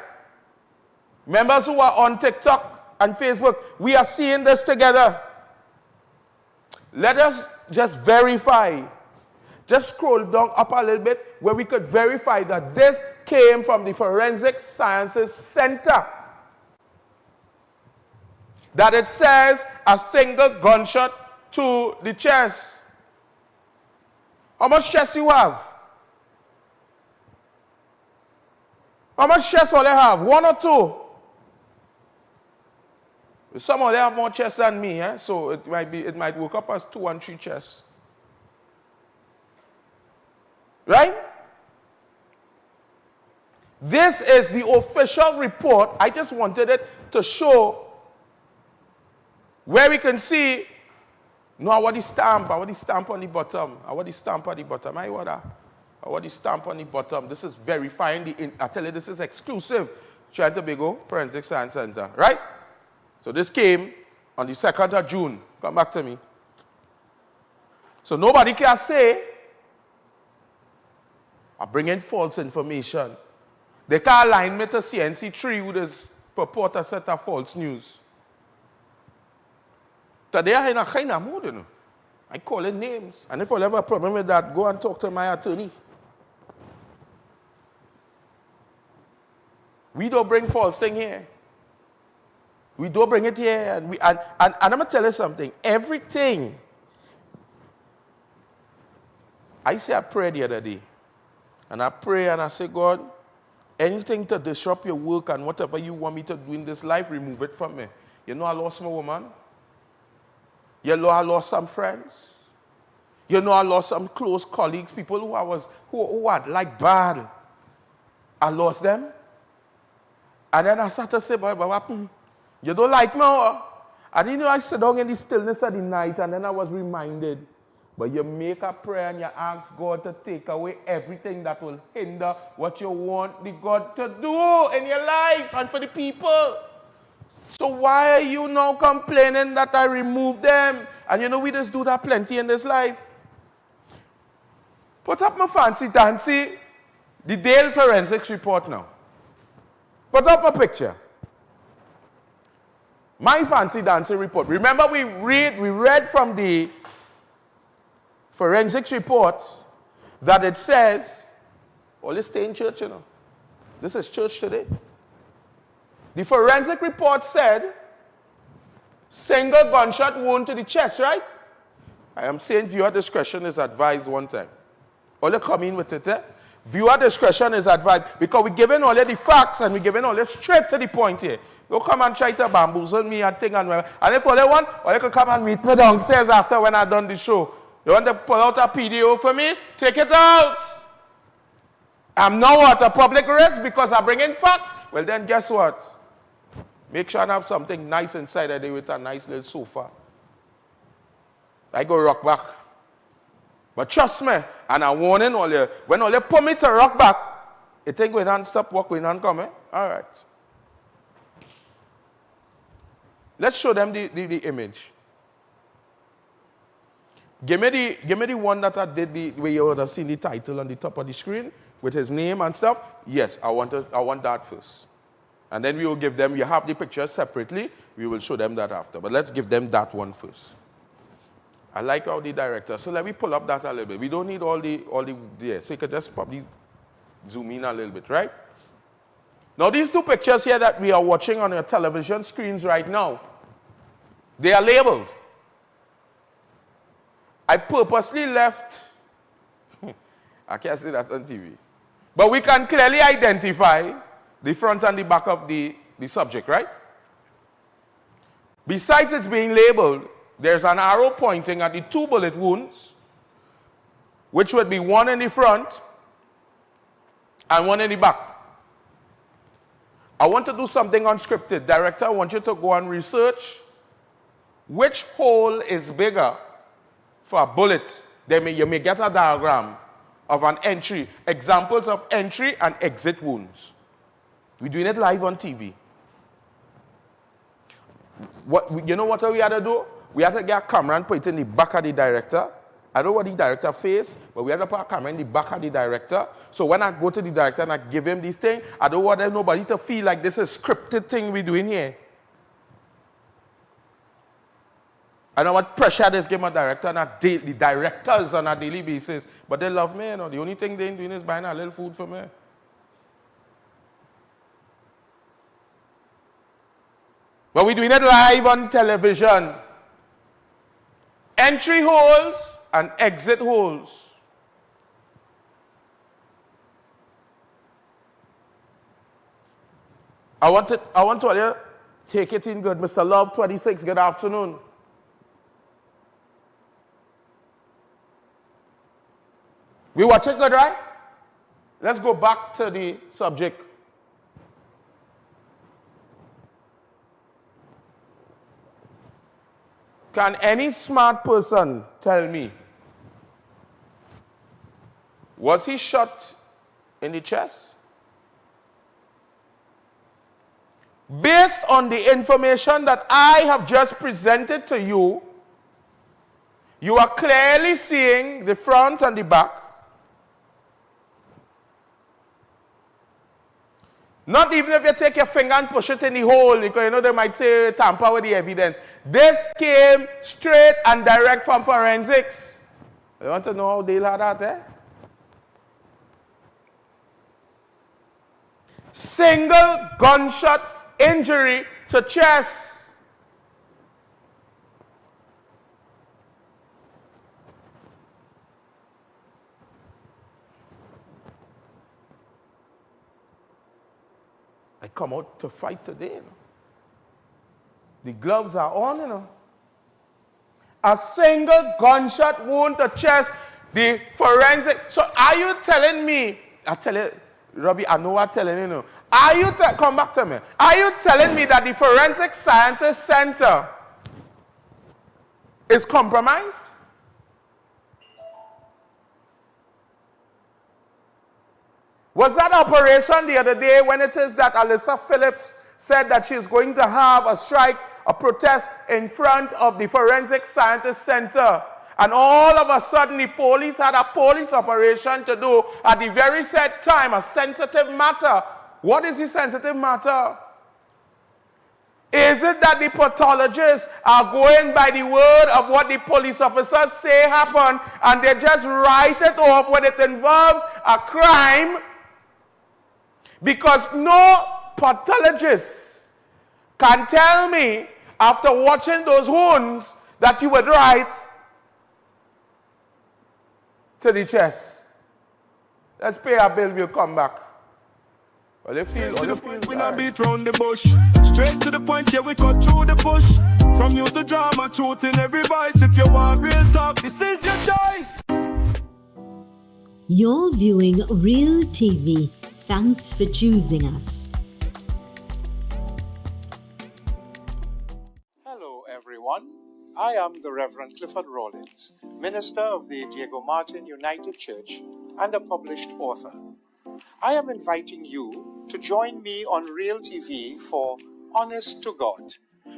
Members who are on TikTok and Facebook, we are seeing this together. Let us just verify. Just scroll down up a little bit where we could verify that this came from the Forensic Sciences Center. That it says a single gunshot to the chest. How much chest you have? How much chest will you have? One or two? Some of them have more chest than me, so it might work up as 2 and 3 chests. Right? This is the official report. I just wanted it to show where we can see what the stamp on the bottom. What the stamp on the bottom. I order. What you stamp on the bottom. This is verifying I tell you, this is exclusive. Trinidad and Tobago Forensic Science Center, right? So this came on the 2nd of June. Come back to me. So nobody can say, I'm bringing false information. They can't align me to CNC3 with this purport a set of false news. Today I'm in a kind of mood, you know. I call it names. And if I have a problem with that, go and talk to my attorney. We don't bring false thing here. We don't bring it here. And I'm going to tell you something. Everything. I say I prayed the other day. And I pray and I say, God, anything to disrupt your work and whatever you want me to do in this life, remove it from me. You know I lost my woman. You know I lost some friends. You know I lost some close colleagues, people who had like bad. I lost them. And then I started to say, boy, what happened? You don't like me? And you know I sat down in the stillness of the night and then I was reminded. But you make a prayer and you ask God to take away everything that will hinder what you want the God to do in your life and for the people. So why are you now complaining that I removed them? And you know we just do that plenty in this life. Put up my fancy dancy, the Dale Forensics report now. Put up a picture. My fancy dancing report. Remember we read from the forensics report that it says, let's stay in church, you know. This is church today. The forensic report said, single gunshot wound to the chest, right? I am saying viewer discretion is advised one time. All you come in with it, eh? Viewer discretion is advised because we're giving all the facts and we're giving all straight to the point here. Don't come and try to bamboozle me and thing and if all you want, or you can come and meet me downstairs after when I've done the show. You want to pull out a PDO for me? Take it out. I'm now at a public risk because I bring in facts. Well then guess what? Make sure I have something nice inside of there with a nice little sofa. I go rock back. But trust me, and I'm warning all you, when all you put me to rock back, it ain't going on stop work going on coming. All right. Let's show them the image. Give me the one that I did where you would have seen the title on the top of the screen with his name and stuff. Yes, I want that first. And then we will give them, you have the pictures separately, we will show them that after. But let's give them that one first. I like how the director, so let me pull up that a little bit. We don't need all the so you could just probably zoom in a little bit, right? Now these two pictures here that we are watching on your television screens right now, they are labeled. I purposely left, I can't say that on TV, but we can clearly identify the front and the back of the subject, right? Besides it's being labeled, there's an arrow pointing at the 2 bullet wounds, which would be one in the front and one in the back. I want to do something unscripted. Director, I want you to go and research which hole is bigger for a bullet. You may get a diagram of an entry, examples of entry and exit wounds. We're doing it live on TV. You know what we had to do? We had to get a camera and put it in the back of the director. I don't know what the director face, but we had to put a camera in the back of the director. So when I go to the director and I give him this thing, I don't want nobody to feel like this is a scripted thing we're doing here. I know what pressure this give my director and the directors on a daily basis, but they love me, you know. The only thing they're doing is buying a little food for me. But we're doing it live on television. Entry holes and exit holes. I want to all you take it in good. Mr. Love 26, good afternoon. We watch it good, right? Let's go back to the subject. Can any smart person tell me Was he shot in the chest? Based on the information that I have just presented to you, you are clearly seeing the front and the back. Not even if you take your finger and push it in the hole, because you know they might say tamper with the evidence. This came straight and direct from forensics. You want to know how they had that, eh? Single gunshot injury to chest. I come out to fight today, you know. The gloves are on, you know. A single gunshot wound to chest, the forensic. So are you telling me, I tell you, Robbie, I know I'm telling you, know. Are you, come back to me. Are you telling me that the Forensic Sciences Center is compromised? Was that operation the other day when it is that Alyssa Phillips said that she's going to have a strike, a protest in front of the Forensic Sciences Center? And all of a sudden the police had a police operation to do at the very set time, a sensitive matter. What is the sensitive matter? Is it that the pathologists are going by the word of what the police officers say happened and they just write it off when it involves a crime? Because no pathologist can tell me after watching those wounds that you would write to the chest. Let's pay our bill, we'll come back. Well, if you feel, we not beat round the bush. Straight to the point, yeah, we cut through the bush. From use the drama, truth in every voice. If you want real talk, this is your choice. You're viewing Real TV. Thanks for choosing us. Hello, everyone. I am the Reverend Clifford Rawlins, minister of the Diego Martin United Church and a published author. I am inviting you to join me on Real TV for Honest to God,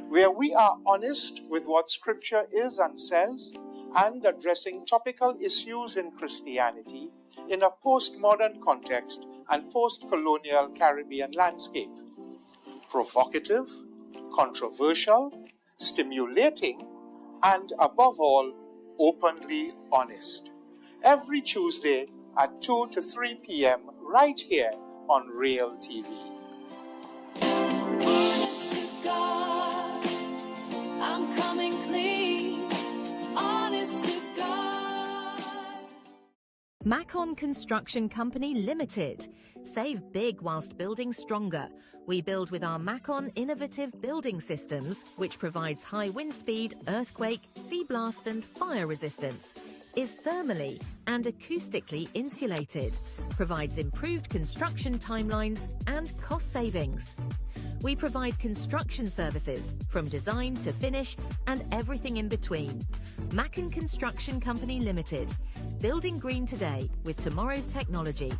where we are honest with what Scripture is and says and addressing topical issues in Christianity in a postmodern context and post-colonial Caribbean landscape. Provocative, controversial, stimulating, and above all, openly honest. Every Tuesday at 2 to 3 p.m. right here on Real TV. Honest to God, I'm coming clean. Honest to God. Macon Construction Company Limited. Save big whilst building stronger. We build with our Macon innovative building systems, which provides high wind speed, earthquake, sea blast and fire resistance, is thermally and acoustically insulated, provides improved construction timelines and cost savings. We provide construction services from design to finish and everything in between. Macon Construction Company Limited. Building green today with tomorrow's technology.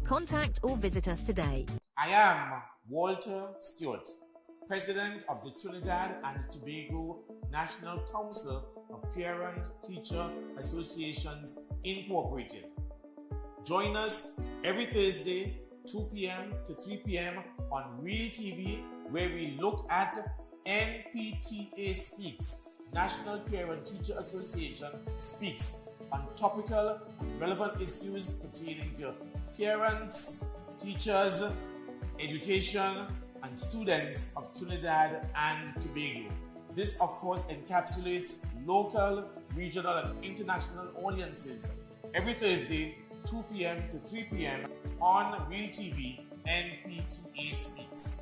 Contact or visit us today. I am Walter Stewart, President of the Trinidad and Tobago National Council of Parent-Teacher Associations Incorporated. Join us every Thursday, 2 p.m. to 3 p.m. on Real TV, where we look at NPTA Speaks, National Parent-Teacher Association Speaks, on topical and relevant issues pertaining to parents, teachers, education, and students of Trinidad and Tobago. This, of course, encapsulates local, regional, and international audiences every Thursday, 2 p.m. to 3 p.m. on Real TV, NPTA Speaks.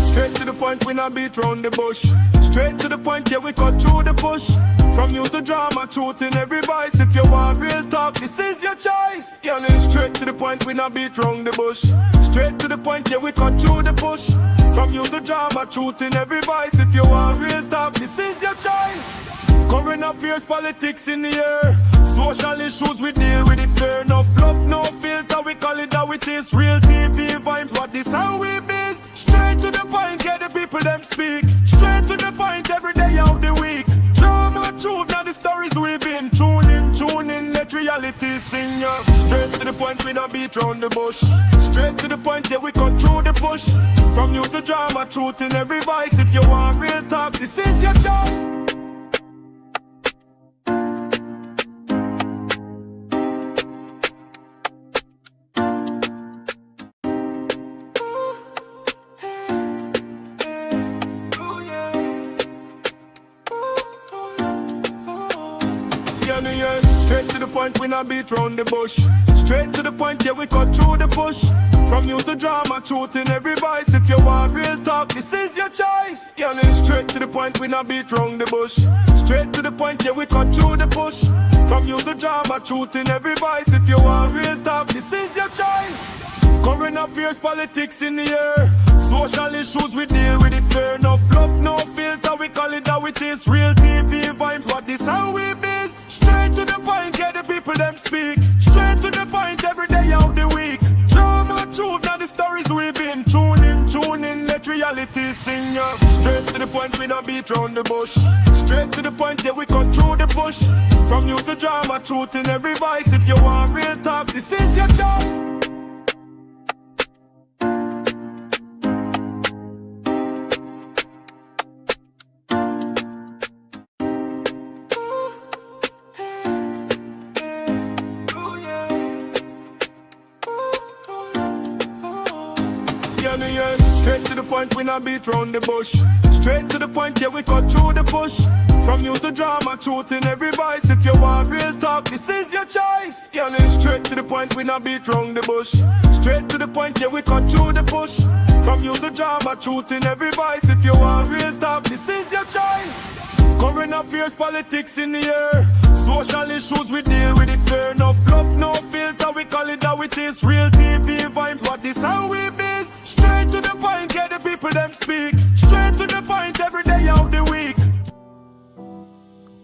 Straight to the point, we not beat round the bush. Straight to the point, yeah, we cut through the bush. From news to drama, truth in every voice. If you want real talk, this is your choice. Girl, it's straight to the point, we not beat round the bush. Straight to the point, yeah, we cut through the bush. From news to drama, truth in every voice. If you want real talk, this is your choice. Current affairs, politics in the air. Social issues, we deal with it fair. No fluff, no filter, we call it how it is. Real TV vibes, what this how we miss. Straight to the point, get the people them speak. Straight to the point, every day of the week. Drama, truth, now the stories we've been. Tune in, let reality sing ya. Straight to the point, we not beat round the bush. Straight to the point, yeah, we cut through the push. From news to drama, truth in every voice. If you want real talk, this is your choice. Straight to the point, we not beat round the bush. Straight to the point, yeah, we cut through the push. From news to drama, truth in every voice. If you want real talk, this is your choice. Yeah, straight to the point, we not beat round the bush. Straight to the point, yeah, we cut through the push. From news to drama, truth in every voice. If you want real talk, this is your choice. Current affairs, politics in the air. Social issues, we deal with it fair. No fluff, no filter, we call it how it is. Real TV vibes, what this how we miss. Straight to the point, get the people them speak. Straight to the point, every day of the week. Drama, truth, now the stories we've been. Tune in, let reality sing ya. Straight to the point, we not beat round the bush. Straight to the point, yeah, we cut through the push. From news to drama, truth in every voice. If you want real talk, this is your choice. Straight to the point, we not beat round the bush. Straight to the point, yeah, we cut through the push. From news to drama, truth in every voice. If you want real talk, this is your choice. Yeah, straight to the point, we not beat round the bush. Straight to the point, yeah, we cut through the push. From news to drama, truth in every voice. If you want real talk, this is your choice. Current affairs, politics in the air. Social issues, we deal with it fair. No fluff, no filter, we call it how it is. Real TV vibes, what this how we miss. Straight to the point, get the people them speak. Straight to the point, every day of the week.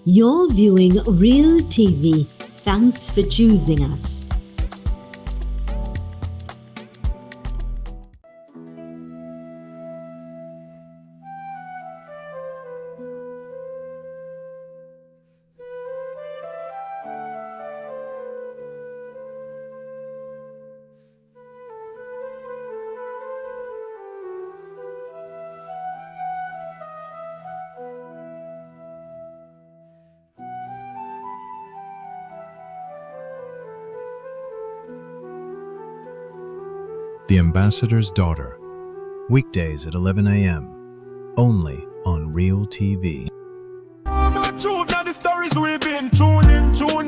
You're viewing Real TV. Thanks for choosing us. The Ambassador's Daughter, weekdays at 11 a.m., only on Real TV. Truth, now the stories we've been. Tune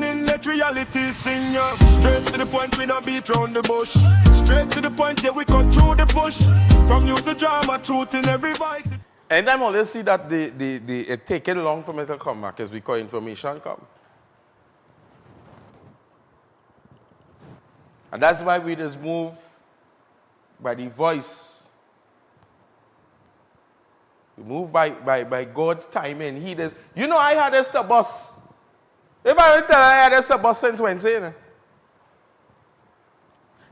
in, let reality sing ya. Straight to the point, we not beat round the bush. Straight to the point, yeah, we cut through the push. From news to drama, truth in every voice. And I always see that it taking long for me to come back as because information come. And that's why we just move by the voice. We move by God's timing. He does. You know, I had this bus. If I tell you I had this bus since Wednesday. You know?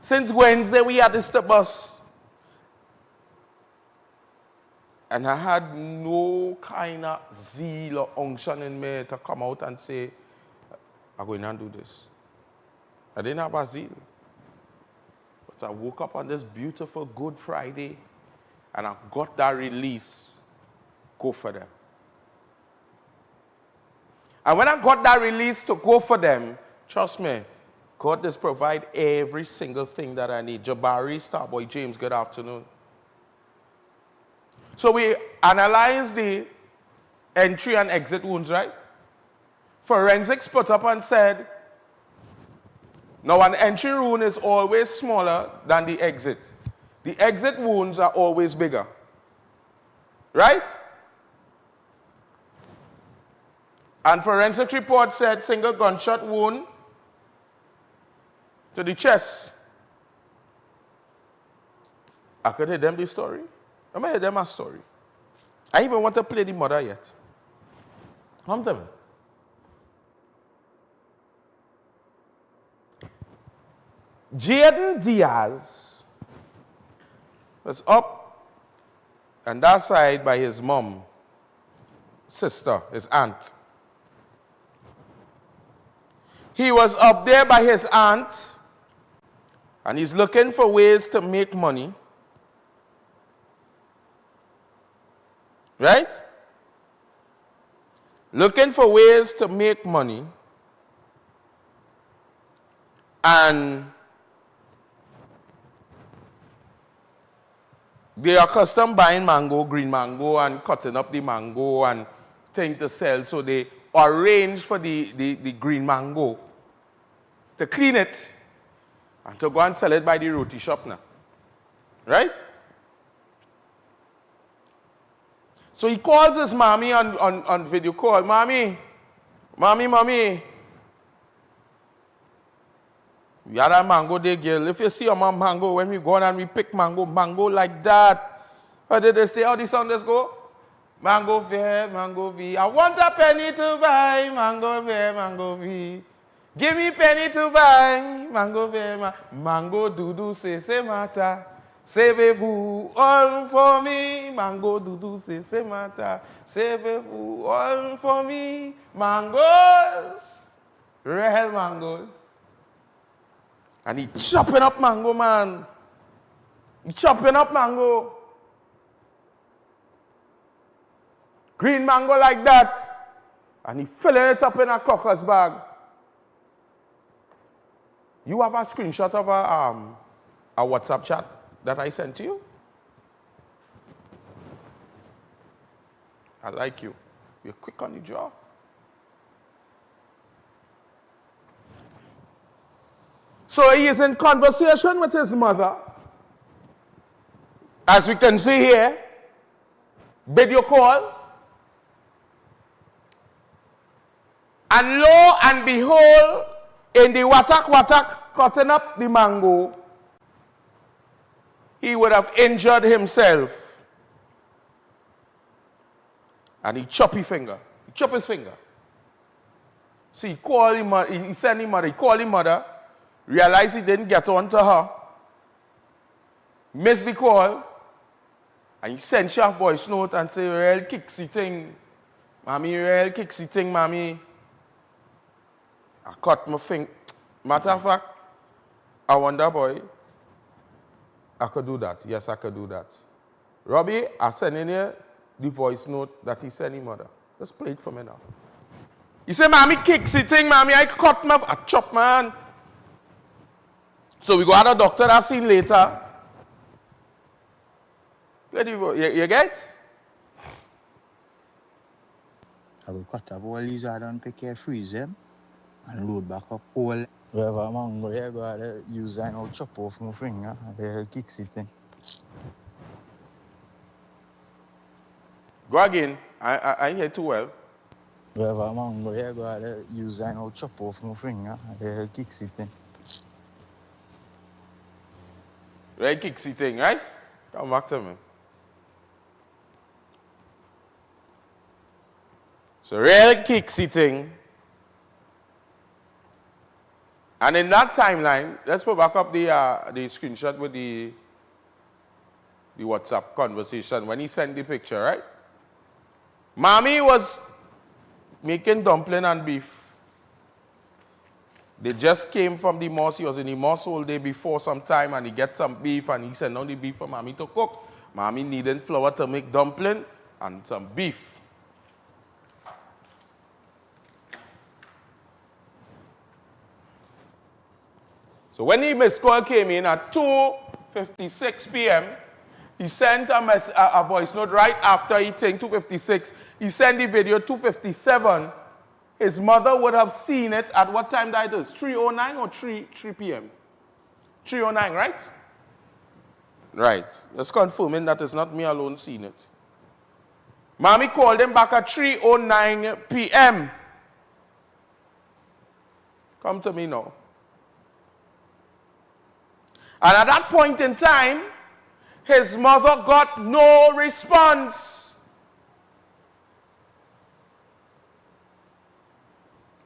Since Wednesday we had this bus. And I had no kind of zeal or unction in me to come out and say, I'm going to do this. I didn't have a zeal. But I woke up on this beautiful Good Friday and I got that release. Go for them. And when I got that release to go for them, trust me, God does provide every single thing that I need. Jabari, Starboy, James, good afternoon. So we analyzed the entry and exit wounds, right? Forensics put up and said, now an entry wound is always smaller than the exit. The exit wounds are always bigger. Right? And forensic report said single gunshot wound to the chest. I could hear them the story. I'm going to hear them a story. I even want to play the mother yet. Come to me. Jaden Diaz was up on that side by his mom, sister, his aunt. He was up there by his aunt, and he's looking for ways to make money. Right? Looking for ways to make money. And they are accustomed buying mango, green mango, and cutting up the mango and thing to sell. So they arrange for the green mango to clean it and to go and sell it by the roti shop now. Right? So he calls his mommy on video call. Mommy. We had a mango day, girl. If you see a mango, when we go on and we pick mango like that. How did they say, how the sound just go? Mango fair, mango V. I want a penny to buy, mango fair, mango V. Give me penny to buy, mango fair, mango doudou, c'est mata. Savez-vous all for me, mango doudou, c'est mata. Savez-vous all for me, mangoes, real mangoes. And he chopping up mango, man. He chopping up mango. Green mango like that. And he filling it up in a cocker's bag. You have a screenshot of a WhatsApp chat that I sent to you? I like you. You're quick on the jaw. So he is in conversation with his mother. As we can see here, video call. And lo and behold, in the watak cutting up the mango, he would have injured himself. And he chopped his finger. He chopped his finger. So he called him, he sent him mother, he called him mother, realized he didn't get on to her, missed the call, and he sent her a voice note and said, real kicksy thing, mommy, real kicksy thing, mommy. I cut my finger. Matter of fact, I wonder, boy, I could do that. Yes, I could do that. Robbie, I sent in here the voice note that he sent him mother. Just play it for me now. He said, mommy, kicksy thing, mommy, I cut my, I chop my hand. So we go to the doctor I seen later. You get? I will cut up all these, I don't pick care, freeze them, and load back up all. Wherever mango, I go to use and I'll chop off my finger, and kicks it thing. Go again. I hear too well. Wherever mango, I go to use and I'll chop off my finger, and kicks it thing. Right, kicksy thing, right? Come back to me. So real kicksy thing. And in that timeline, let's put back up the screenshot with the WhatsApp conversation when he sent the picture, right? Mommy was making dumpling and beef. They just came from the mosque. He was in the mosque all day before some time, and he get some beef, and he sent down the beef for mommy to cook. Mommy needed flour to make dumpling and some beef. So when the missed call came in at 2:56 p.m., he sent a voice note right after he think 2:56. He sent the video 2:57. His mother would have seen it at what time that is? 3:09 or 3 p.m.? 3:09, right? Right. Just confirming that it's not me alone seeing it. Mommy called him back at 3:09 p.m. Come to me now. And at that point in time, his mother got no response.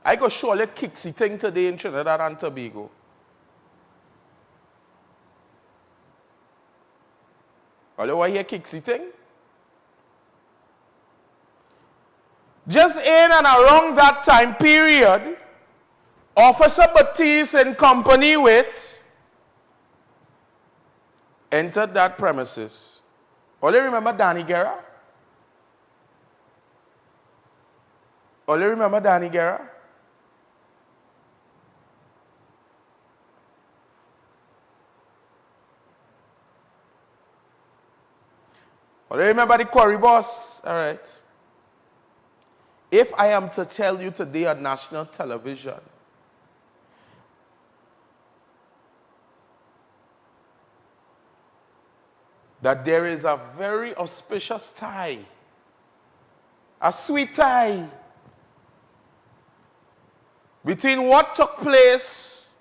I go surely Kixie thing today in Trinidad and Tobago. All you want to hear Kixie thing? Just in and around that time period, Officer Batiste in company with entered that premises. All you remember Danny Guerra? All you remember Danny Guerra? All you remember the quarry boss? All right. If I am to tell you today on national television that there is a very auspicious tie, a sweet tie, between what took place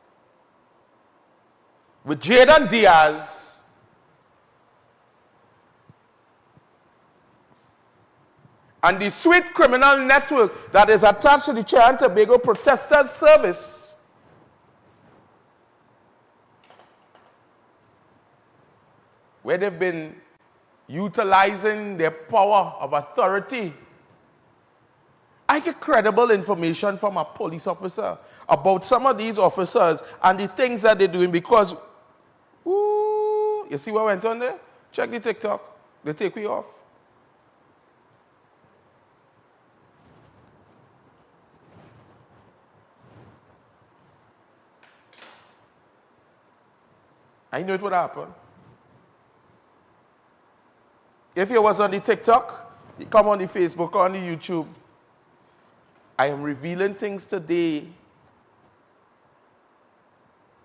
with Jayden Diaz and the sweet criminal network that is attached to the Trinidad and Tobago Protesters Service, where they've been utilizing their power of authority. I get credible information from a police officer about some of these officers and the things that they're doing because, ooh, you see what went on there? Check the TikTok. They take me off. I knew it would happen. If you was on the TikTok, you come on the Facebook or on the YouTube. I am revealing things today.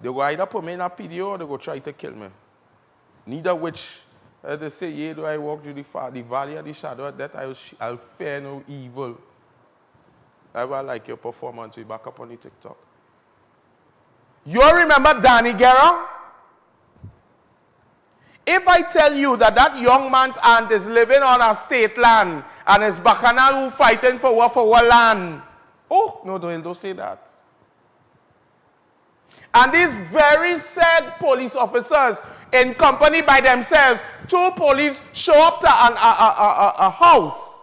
They will either put me in a video or they will try to kill me. Neither which, as they say, yea, do I walk through the valley of the shadow of death, I'll fear no evil. I will like your performance. We back up on the TikTok. You remember Danny Guerra? If I tell you that that young man's aunt is living on a state land and is bacchanal who fighting for what land? Oh, no, don't say that. And these very said police officers in company by themselves, two police show up to a house,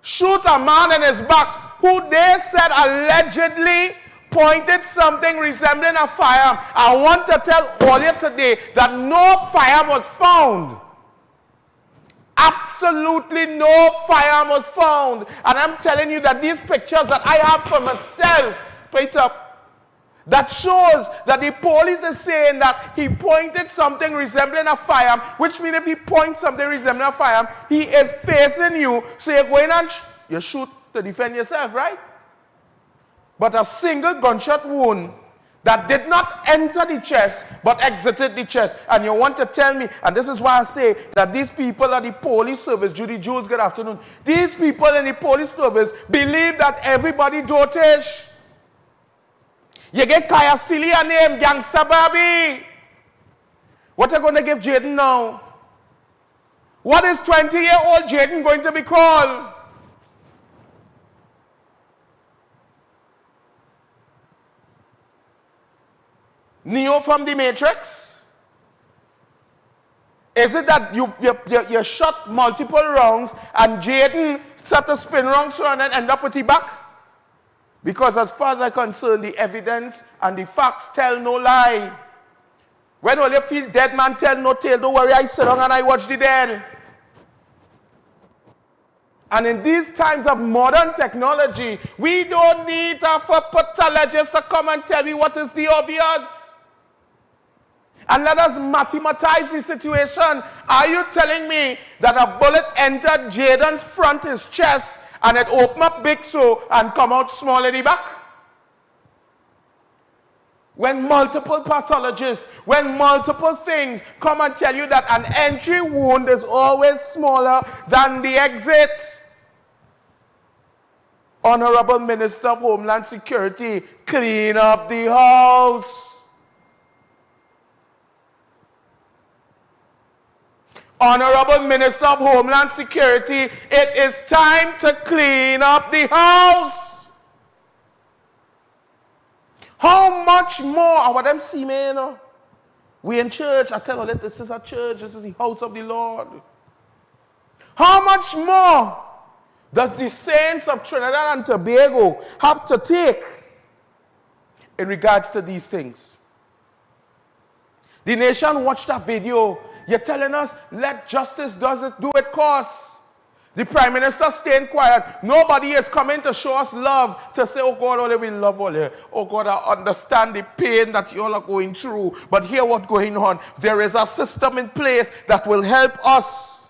shoot a man in his back who they said allegedly pointed something resembling a firearm. I want to tell all you today that no firearm was found. Absolutely no firearm was found. And I'm telling you that these pictures that I have for myself, wait up, that shows that the police is saying that he pointed something resembling a firearm, which means if he points something resembling a firearm, he is facing you, so you're going and you shoot to defend yourself, right? But a single gunshot wound that did not enter the chest, but exited the chest. And you want to tell me, and this is why I say that these people are the police service, Judy Jules, good afternoon. These people in the police service believe that everybody dotish. You get Kaya Celia name, Gangsta Barbie. What are you going to give Jayden now? What is 20-year-old Jayden going to be called? Neo from the Matrix? Is it that you shot multiple rounds and Jayden set a spin round so and then end up with the back? Because as far as I'm concerned, the evidence and the facts tell no lie. When all you feel dead man tell no tale, don't worry, I sit down and I watch the dead. And in these times of modern technology, we don't need a pathologist to come and tell me what is the obvious. And let us mathematize the situation. Are you telling me that a bullet entered Jayden's front, his chest, and it opened up big so and come out small in the back? When multiple pathologists, when multiple things come and tell you that an entry wound is always smaller than the exit. Honorable Minister of Homeland Security, clean up the house. Honorable Minister of Homeland Security, it is time to clean up the house. How much more? I want them see me, you know. We in church, I tell her, this is a church, this is the house of the Lord. How much more does the saints of Trinidad and Tobago have to take in regards to these things? The nation watched that video. You're telling us, let justice do it cause. The Prime Minister staying quiet. Nobody is coming to show us love, to say, oh God, only we love all you. Oh God, I understand the pain that you all are going through. But hear what's going on. There is a system in place that will help us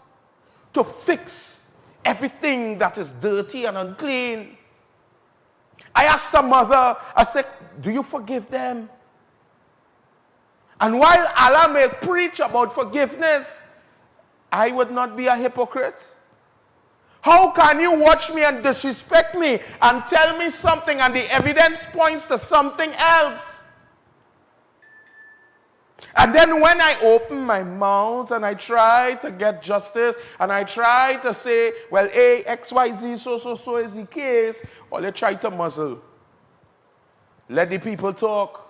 to fix everything that is dirty and unclean. I asked the mother, I said, do you forgive them? And while Allah may preach about forgiveness, I would not be a hypocrite. How can you watch me and disrespect me and tell me something and the evidence points to something else? And then when I open my mouth and I try to get justice and I try to say, well, A, X, Y, Z, so is the case, or they try to muzzle. Let the people talk.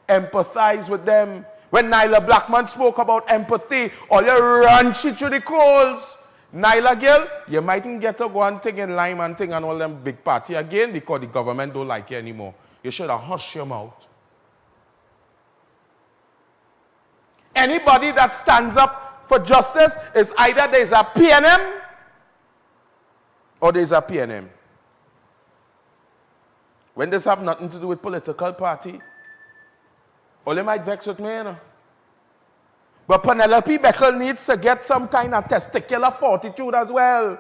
Empathize with them. When Nyla Blackman spoke about empathy, all you run shit through the coals. Nyla girl, you mightn't get to go and thing in Lime and thing and all them big party again because the government don't like you anymore. You should have hushed your mouth. Anybody that stands up for justice is either there's a PNM or there's a PNM. When this have nothing to do with political party, all you might vex with me, you know. But Penelope Beckel needs to get some kind of testicular fortitude as well.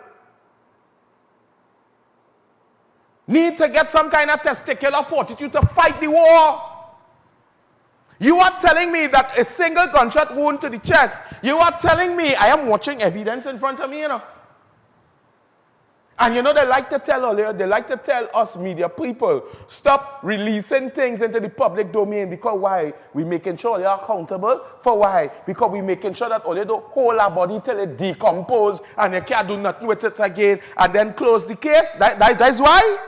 Need to get some kind of testicular fortitude to fight the war. You are telling me that a single gunshot wound to the chest, you are telling me I am watching evidence in front of me, you know. And you know, they like to tell us media people, stop releasing things into the public domain because why? We're making sure they are accountable for why? Because we're making sure that all they do hold our body till it decompose and you can't do nothing with it again and then close the case. That's why?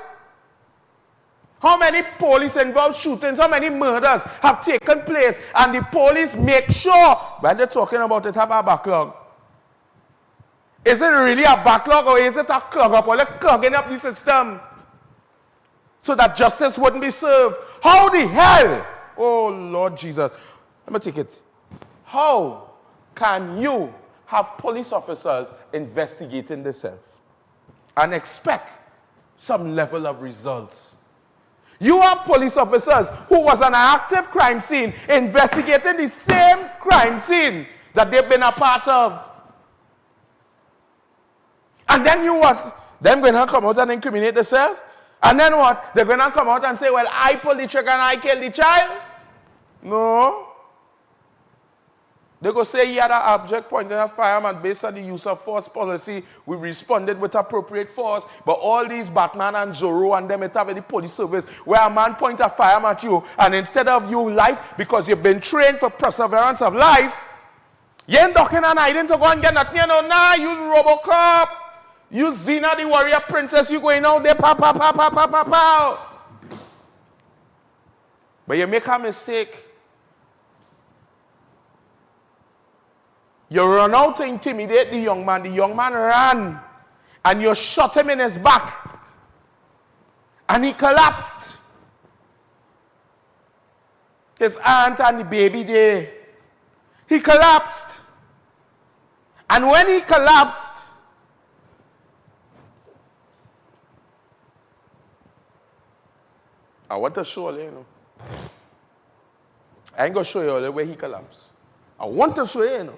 How many police-involved shootings, how many murders have taken place and the police make sure, when they're talking about it, have a backlog? Is it really a backlog or is it a clog up or like clogging up the system so that justice wouldn't be served? How the hell? Oh, Lord Jesus. Let me take it. How can you have police officers investigating themselves and expect some level of results? You have police officers who was on an active crime scene investigating the same crime scene that they've been a part of. And then you what? Them going to come out and incriminate themselves? And then what? They're going to come out and say, well, I pulled the trigger and I killed the child? No. They go say he had an object pointing at a fireman based on the use of force policy. We responded with appropriate force. But all these Batman and Zorro and them, it have the police service where a man point a firearm at you and instead of you life, because you've been trained for perseverance of life, you ain't ducking and hiding to go and get nothing. You know, nah, use Robocop. You Xena the warrior princess, you going out there, pow, pow, pow, pow, pow, pow, pow. But you make a mistake. You run out to intimidate the young man ran. And you shot him in his back. And he collapsed. His aunt and the baby there. He collapsed. And when he collapsed, I want to show you, you know. I ain't going to show you all the way he collapsed. I want to show you, you know.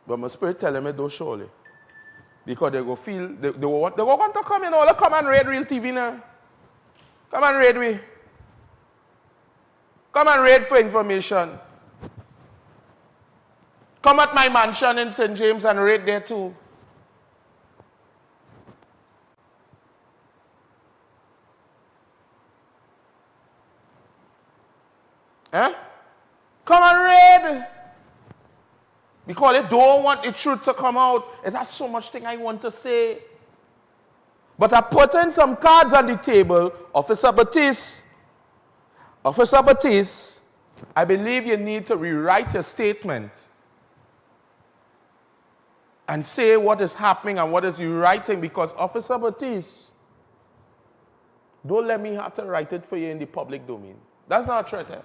But my spirit telling me don't show you. Because they go feel, they want to come in, all come and read Real TV now. Come and read we. Come and read for information. Come at my mansion in St. James and read there too. Come and read. Because they don't want the truth to come out. And that's so much thing I want to say. But I put in some cards on the table. Officer Batiste, I believe you need to rewrite your statement and say what is happening and what is you writing, because Officer Batiste, don't let me have to write it for you in the public domain. That's not a threat.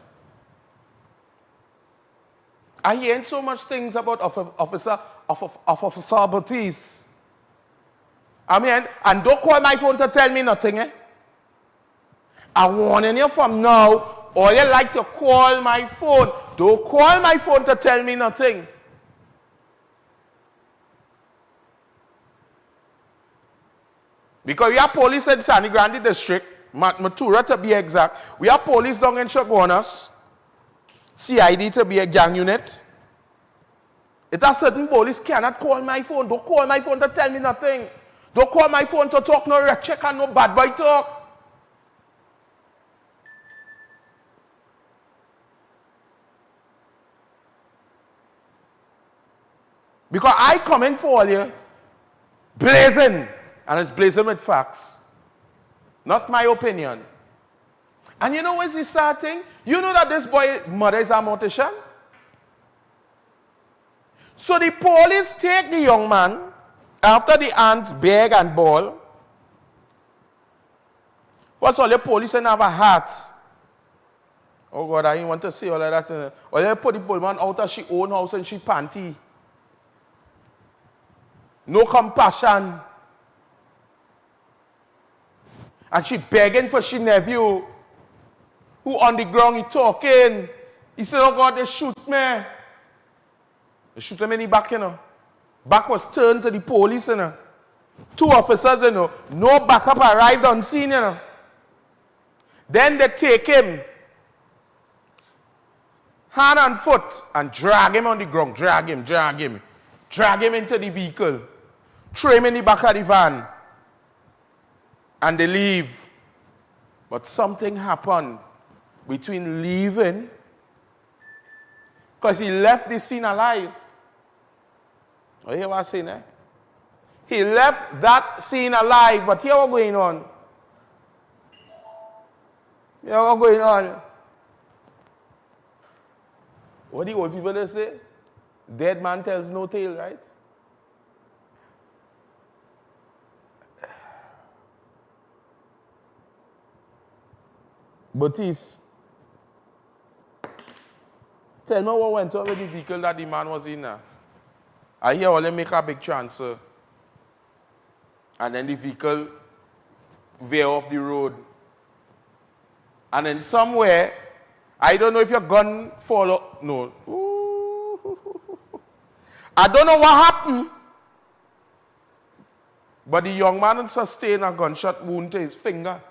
I hear so much things about Officer Batiste. I mean, and don't call my phone to tell me nothing. I'm warning you from now, or you like to call my phone. Don't call my phone to tell me nothing. Because we have police in Sani Grande District, Matura to be exact. We have police down in Chaguanas, CID to be a gang unit. It has certain police cannot call my phone. Don't call my phone to tell me nothing. Don't call my phone to talk no red check and no bad boy talk. Because I come in for you blazing, and it's blazing with facts. Not my opinion. And you know what's the sad thing? You know that this boy's mother is a mortician? So the police take the young man after the aunt beg and bawl. First of all, the police didn't have a hat. Oh God, I didn't want to say all of that. Or they put the poor man out of she own house and she panty. No compassion. And she begging for she nephew, who on the ground he talking. He said, oh God, they shoot me. They shoot him in the back, you know. Back was turned to the police, you know. 2 officers, you know. No backup arrived on scene, you know. Then they take him, hand and foot, and drag him on the ground. Drag him. Drag him into the vehicle. Throw him in the back of the van. And they leave. But something happened between leaving, because he left the scene alive. You hear what I'm saying, eh? He left that scene alive, but here what's going on? Here what's going on? What the old people they say? Dead man tells no tale, right? Batiste, tell me what went on with the vehicle that the man was in now. I hear all them make a big transfer. And then the vehicle veer off the road. And then somewhere, I don't know if your gun fall up. No. I don't know what happened. But the young man sustained a gunshot wound to his finger.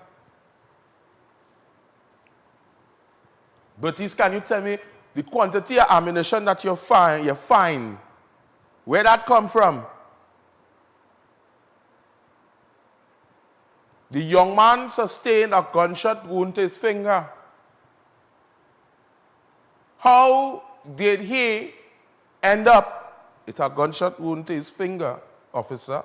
Batiste, can you tell me the quantity of ammunition that you find? Where that come from? The young man sustained a gunshot wound to his finger. How did he end up? It's a gunshot wound to his finger, officer.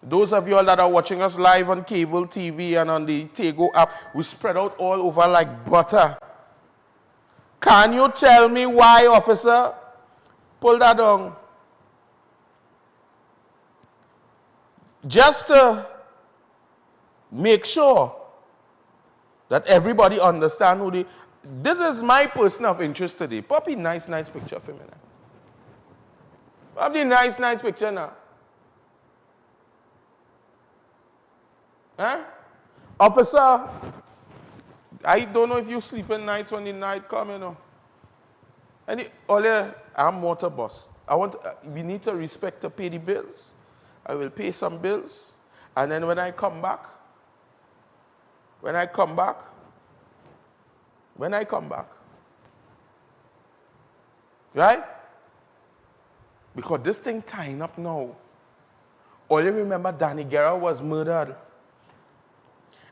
Those of you all that are watching us live on cable TV and on the Tego app, we spread out all over like butter. Can you tell me why, officer? Pull that down. Just to make sure that everybody understand who this is my person of interest today. Poppy, nice picture for me now. Poppy, nice picture now. Huh? Officer, I don't know if you sleep at nights when the night come, you know. I'm motor boss. We need to respect to pay the bills. I will pay some bills. And then when I come back, right? Because this thing tying up now. All you remember, Danny Guerra was murdered.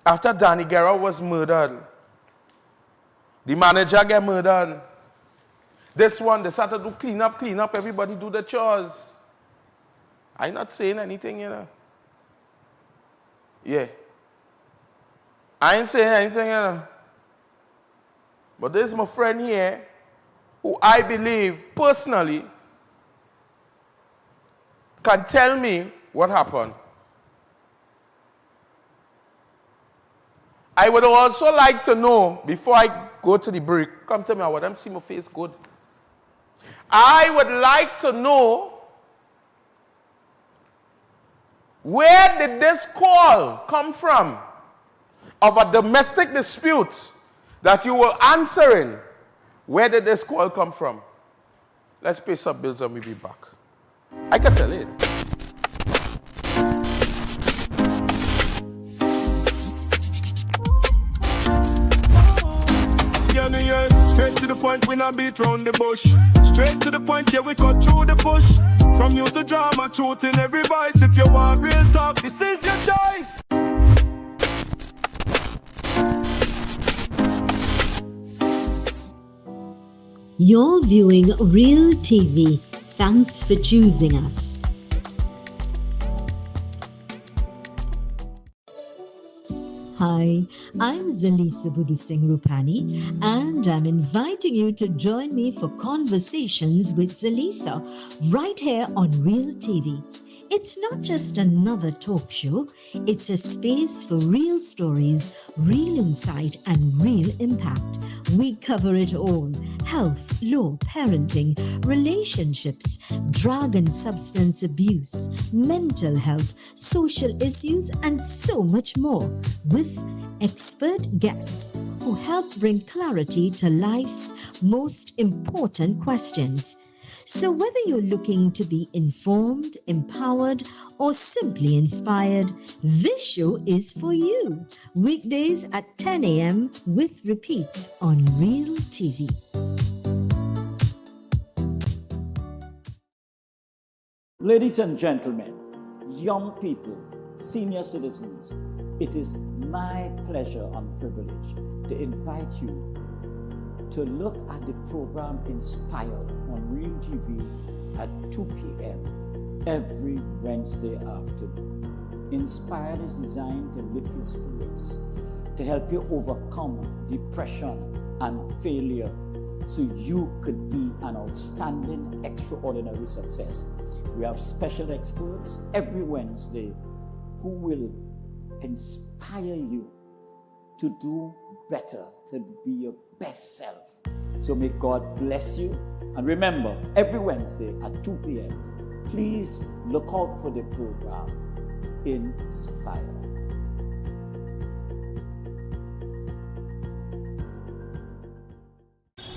After Danny Guerra was murdered, the manager get murdered. This one, they started to clean up, everybody do the chores. I'm not saying anything, you know. Yeah. I ain't saying anything, you know. But this is my friend here, who I believe personally can tell me what happened. I would also like to know, before I go to the break, come tell me, I want them to see my face good. I would like to know, where did this call come from of a domestic dispute that you were answering? Where did this call come from? Let's pay some bills and we'll be back. I can tell it. Straight to the point, we not beat round the bush. Straight to the point, yeah, we cut through the bush. From news to drama, truth in every voice. If you want real talk, this is your choice. You're viewing Real TV. Thanks for choosing us. Hi, I'm Zalisa Budusing Rupani, and I'm inviting you to join me for Conversations with Zalisa right here on Real TV. It's not just another talk show, it's a space for real stories, real insight, and real impact. We cover it all: health, law, parenting, relationships, drug and substance abuse, mental health, social issues, and so much more, with expert guests who help bring clarity to life's most important questions. So whether you're looking to be informed, empowered, or simply inspired, this show is for you. Weekdays at 10 a.m. with repeats on Real TV. Ladies and gentlemen, young people, senior citizens, it is my pleasure and privilege to invite you to look at the program Inspired on Real TV at 2 p.m. every Wednesday afternoon. Inspired is designed to lift your spirits, to help you overcome depression and failure so you could be an outstanding, extraordinary success. We have special experts every Wednesday who will inspire you to do better, to be your best self. So may God bless you. And remember, every Wednesday at 2 p.m., please look out for the program Inspire.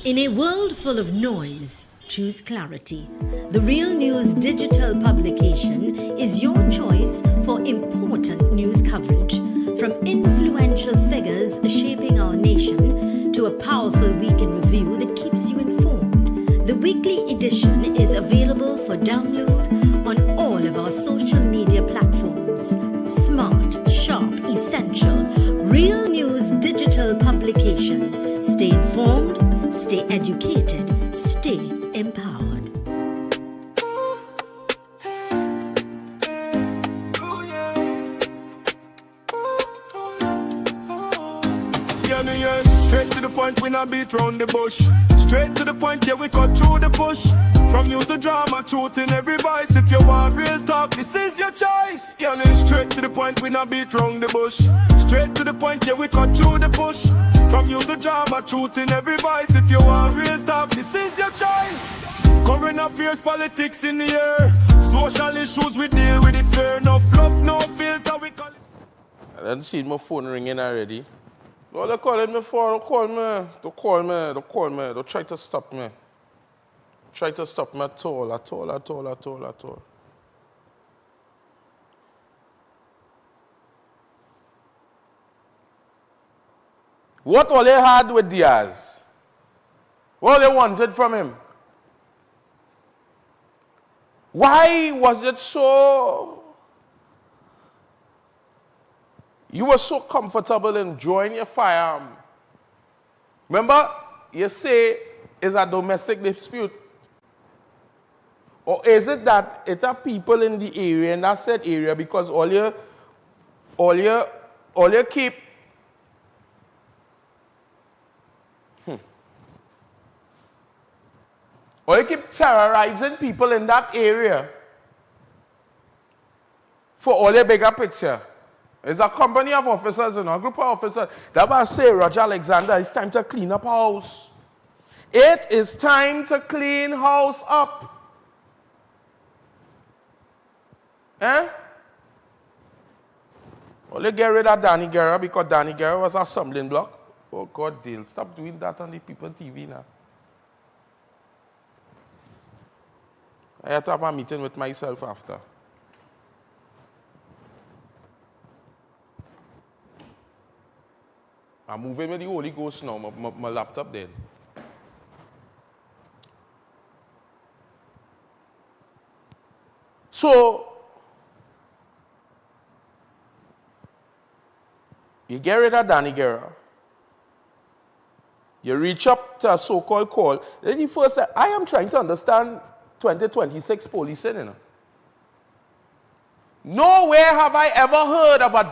In a world full of noise, choose clarity. The Real News digital publication is your choice for important news coverage. From influential figures shaping our nation to a powerful week in review that keeps you informed. The weekly edition is available for download on all of our social media platforms. Smart, sharp, essential. Real News digital publication. Stay informed, stay educated, stay empowered. Straight to the point, we not beat round the bush. Straight to the point, yeah, we cut through the bush. From news to drama, truth in every voice. If you want real talk, this is your choice. Yeah, straight to the point, we not beat round the bush. Straight to the point, yeah, we cut through the bush. From news to drama, truth in every voice. If you want real talk, this is your choice. Current affairs, politics in the air. Social issues, we deal with it fair. No fluff, no filter, we call it. I didn't see my phone ringing already. What they calling me for? Don't call me. Don't call me. Don't call me. Don't try to stop me. Try to stop me at all. What all they had with Diaz? What they wanted from him? Why was it so You were so comfortable enjoying your firearm. Remember, you say it's a domestic dispute. Or is it that it are people in the area, in that said area, because all you keep or you keep terrorizing people in that area for all your bigger picture. It's a company of officers and a group of officers. That's why I say, Roger Alexander, it's time to clean up house. It is time to clean house up. Eh? Only get rid of Danny Guerra because Danny Guerra was a stumbling block. Oh God, Dale, stop doing that on the People TV now. I had to have a meeting with myself after. I'm moving with the Holy Ghost now, my laptop dead. So, you get rid of Danny Guerra. You reach up to a so-called call. Then you first say, I am trying to understand 2026 policing. You know? Nowhere have I ever heard of a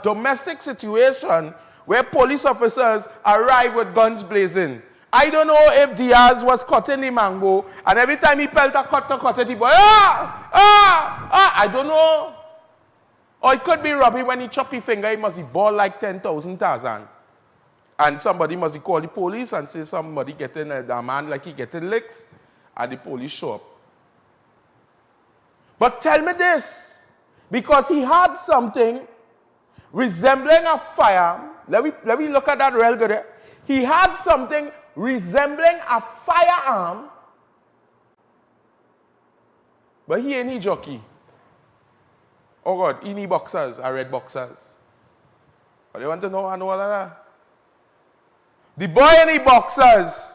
domestic situation where police officers arrive with guns blazing. I don't know if Diaz was cutting the mango, and every time he felt a cut it, he go, I don't know. Or it could be Robbie when he chop his finger, he must be ball like 10,000 Tarzan. And somebody must call the police and say somebody getting a man like he getting licked, and the police show up. But tell me this, because he had something resembling a firearm. Let me look at that real good. He had something resembling a firearm, but he ain't jockey. Oh God, he need boxers, or red boxers. But you want to know, I know all of that. The boy need boxers.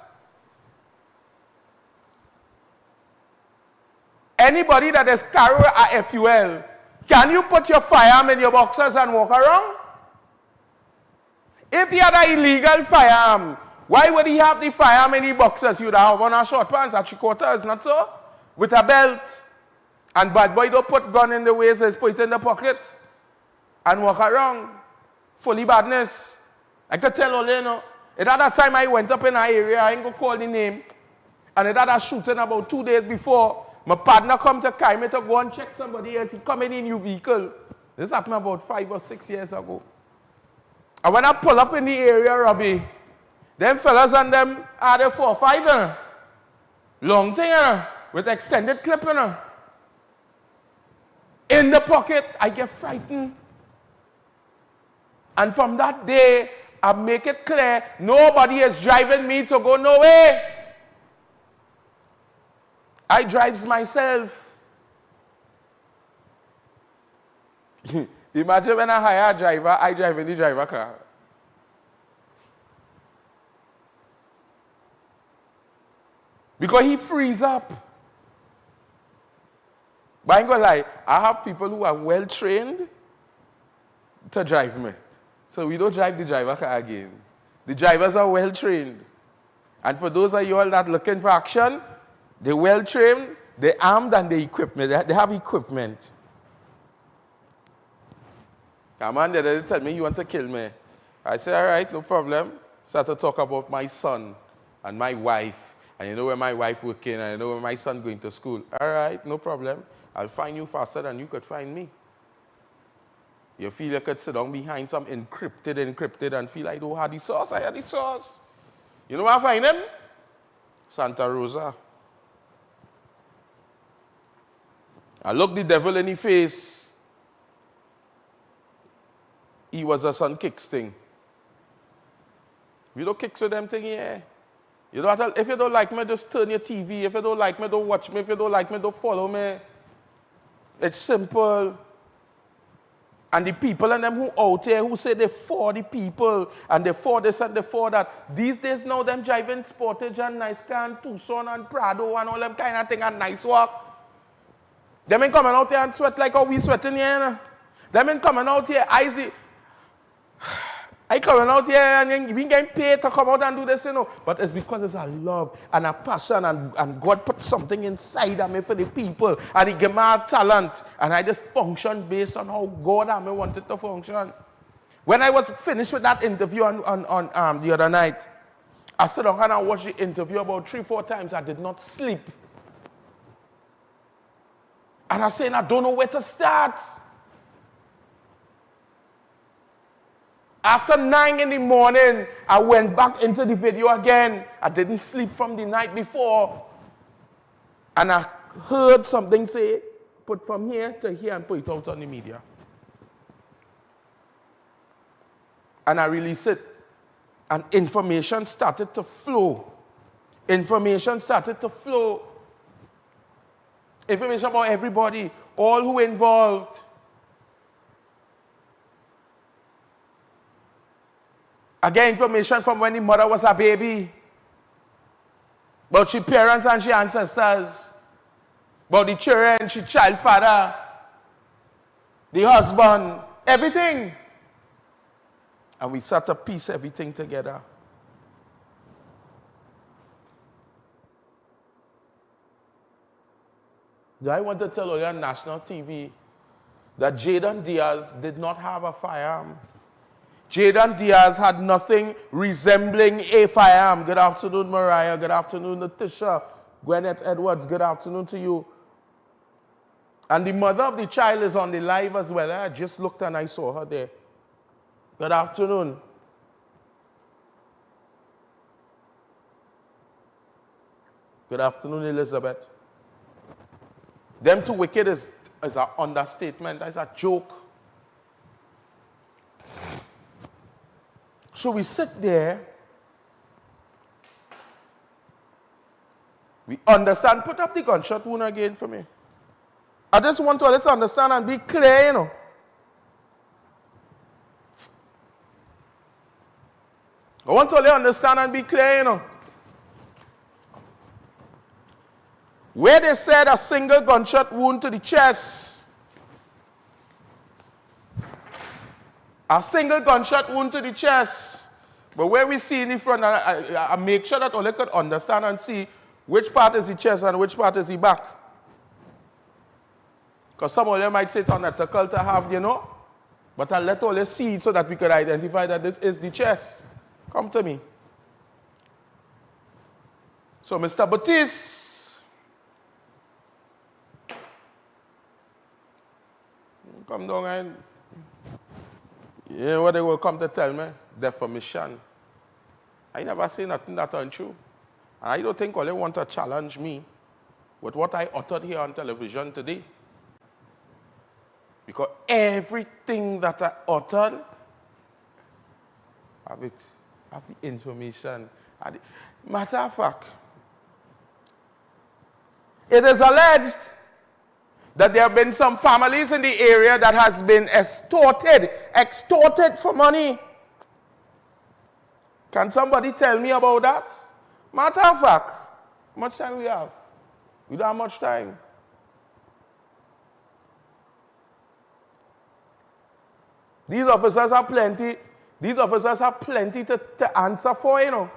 Anybody that is carrying a FUL, can you put your firearm in your boxers and walk around? If he had an illegal firearm, why would he have the firearm in the boxers? He would have on a short pants at 3/4, not so? With a belt. And bad boy don't put gun in the waist, just put it in the pocket and walk around. Fully badness. I could tell all you know. At that time I went up in an area, I ain't gonna call the name, and it had a shooting about 2 days before. My partner come to carry me to go and check somebody else. He come in a new vehicle. This happened about 5 or 6 years ago. And when I pull up in the area, Robbie, them fellas and them are the 4 or 5, long thing, with extended clip, in the pocket, I get frightened. And from that day, I make it clear, nobody is driving me to go nowhere. I drives myself. Imagine when I hire a driver, I drive in the driver car. Because he frees up. But I ain't gonna lie, I have people who are well trained to drive me. So we don't drive the driver car again. The drivers are well trained. And for those of you all that looking for action, they're well trained, they're armed, and they equipment. They have equipment. Come on, they tell me you want to kill me. I say, all right, no problem. Start to talk about my son and my wife. And you know where my wife working, and you know where my son going to school. All right, no problem. I'll find you faster than you could find me. You feel you could sit down behind some encrypted, and feel I don't have the source. I have the source. You know where I find him? Santa Rosa. I look the devil in the face. He was a son kicks thing. We don't kicks with them thing here. You don't have to, if you don't like me, just turn your TV. If you don't like me, don't watch me. If you don't like me, don't follow me. It's simple. And the people and them who out there who say they're for the people and they're for this and they're for that. These days now them driving Sportage and nice car and Tucson and Prado and all them kind of thing and nice walk. Them ain't coming out there and sweat like how we sweating here. Them in coming out here, I coming out here and then we getting paid to come out and do this, you know. But it's because it's a love and a passion and God put something inside of me for the people. And He gave me a talent. And I just function based on how God and me wanted to function. When I was finished with that interview on the other night, I sat down and I watched the interview about 3-4 times. I did not sleep. And I was saying, I don't know where to start. After 9 in the morning, I went back into the video again. I didn't sleep from the night before. And I heard something say, put from here to here and put it out on the media. And I released it. And information started to flow. Information started to flow. Information about everybody, all who involved. I get information from when the mother was a baby. About she parents and she ancestors. About the children, she child father. The husband, everything. And we start to piece everything together. I want to tell you on national TV that Jayden Diaz did not have a firearm. Jayden Diaz had nothing resembling a firearm. Good afternoon, Mariah. Good afternoon, Natisha. Gwyneth Edwards, good afternoon to you. And the mother of the child is on the live as well. I just looked and I saw her there. Good afternoon. Good afternoon, Elizabeth. Them too wicked is an understatement. It's a joke. So we sit there. We understand. Put up the gunshot wound again for me. I just want to let you understand and be clear, you know. I want to let you understand and be clear, you know. Where they said a single gunshot wound to the chest. A single gunshot wound to the chest. But where we see in the front, I make sure that all could understand and see which part is the chest and which part is the back. Because some of them might say it's unethical to have, you know. But I'll let all see so that we could identify that this is the chest. Come to me. So, Mr. Batiste. Come down and... You know what they will come to tell me? Defamation. I never say nothing that's untrue. And I don't think all they want to challenge me with what I uttered here on television today. Because everything that I uttered, have the information. Matter of fact, it is alleged that there have been some families in the area that has been extorted for money. Can somebody tell me about that? Matter of fact, how much time we have? We don't have much time. These officers have plenty. These officers have plenty to answer for, you know.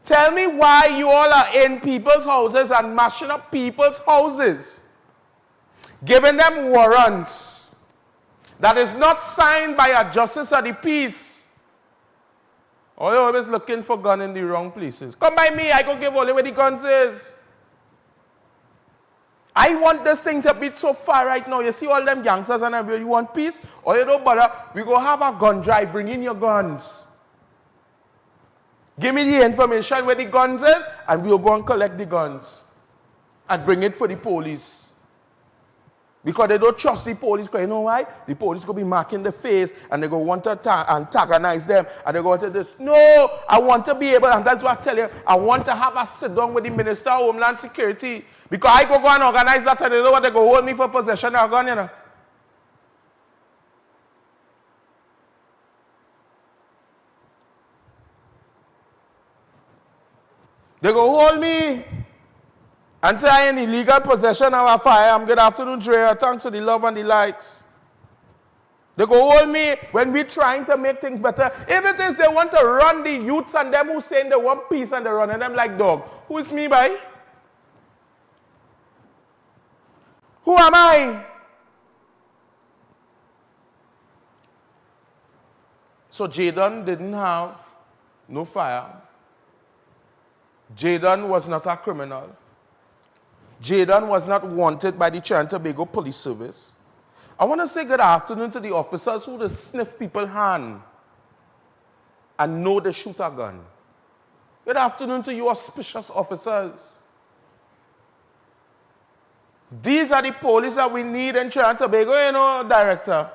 Tell me why you all are in people's houses and mashing up people's houses, giving them warrants that is not signed by a justice of the peace. All you're always looking for gun in the wrong places. Come by me, I go give all where the guns is. I want this thing to be so far right now. You see all them gangsters and everywhere, you want peace? Or you don't bother, we go have a gun drive, bring in your guns. Give me the information where the guns is, and we'll go and collect the guns. And bring it for the police. Because they don't trust the police, because you know why? The police going to be marking the face, and they go want to antagonize them, and they go to this. No, I want to be able, and that's what I tell you, I want to have a sit down with the Minister of Homeland Security, because I go and organize that, and they know what they go hold me for possession of a gun, you know. They go hold me. And say I in illegal possession of a firearm. Good afternoon, Drea. Thanks for the love and the likes. They go hold me when we're trying to make things better. If it is they want to run the youths and them who saying they want peace and they're running them like dog. Who is me, by? Who am I? So Jayden didn't have no firearm. Jayden was not a criminal. Jayden was not wanted by the Trinidad and Tobago Police Service. I want to say good afternoon to the officers who just sniff people's hand and know they shoot a gun. Good afternoon to you auspicious officers. These are the police that we need in Trinidad and Tobago, you know, Director.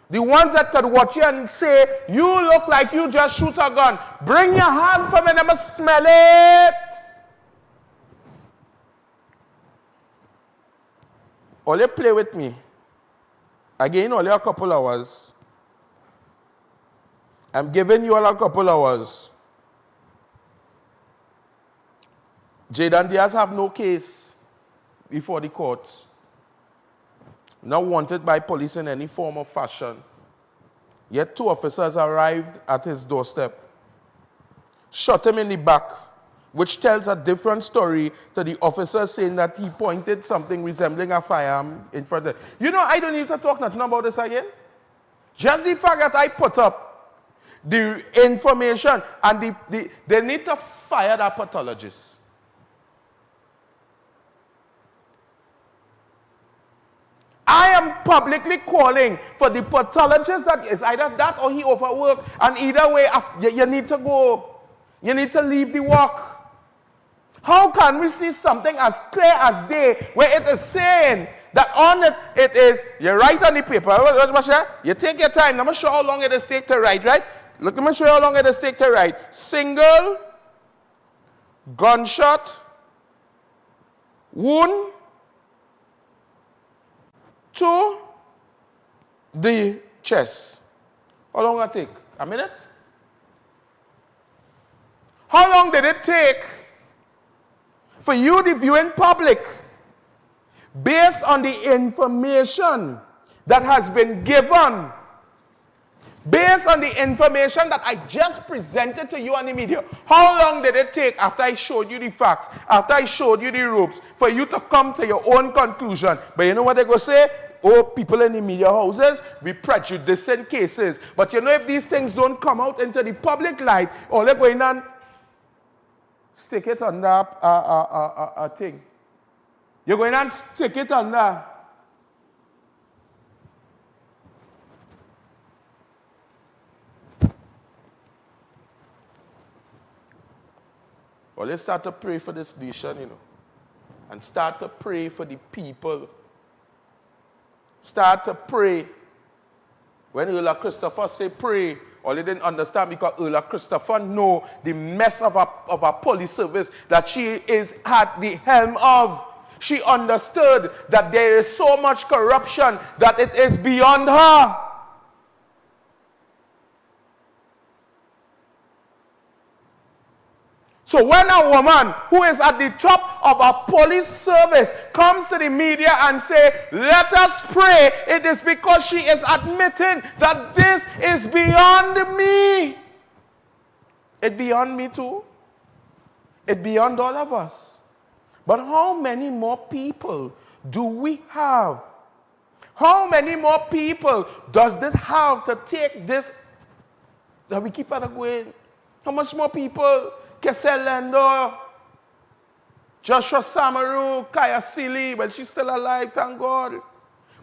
The ones that could watch you and say, you look like you just shoot a gun. Bring your hand for me and I must smell it. Only play with me. Again, only a couple hours. I'm giving you all a couple hours. Jayden Diaz have no case before the court. Not wanted by police in any form or fashion. Yet 2 officers arrived at his doorstep, shot him in the back, which tells a different story to the officer saying that he pointed something resembling a firearm in front of them. You know, I don't need to talk nothing about this again. Just the fact that I put up the information and they need to fire that pathologist. I am publicly calling for the pathologist that is either that or he overworked, and either way, you need to go. You need to leave the work. How can we see something as clear as day where it is saying that on it is, you write on the paper, you take your time, let me show how long it is take to write, right? Look, let me show you how long it is take to write. Single gunshot wound to the chest. How long did it take? A minute? How long did it take for you, the viewing public, based on the information that has been given, based on the information that I just presented to you on the media, how long did it take after I showed you the facts, after I showed you the ropes, for you to come to your own conclusion? But you know what they go say? Oh, people in the media houses, we prejudicing cases. But you know, if these things don't come out into the public light, all they're going on, stick it under a thing. You're going to stick it under. Well, let's start to pray for this nation, you know, and start to pray for the people. Start to pray. When Earl Christopher say pray, or they didn't understand because Earl Christopher know the mess of a police service that she is at the helm of. She understood that there is so much corruption that it is beyond her. So when a woman who is at the top of a police service comes to the media and say, let us pray, it is because she is admitting that this is beyond me. It's beyond me too. It's beyond all of us. But how many more people do we have? How many more people does this have to take this? That we keep on going. How much more people? Kessel Lendo, Joshua Samaru, Kaya Sili, well, she's still alive, thank God.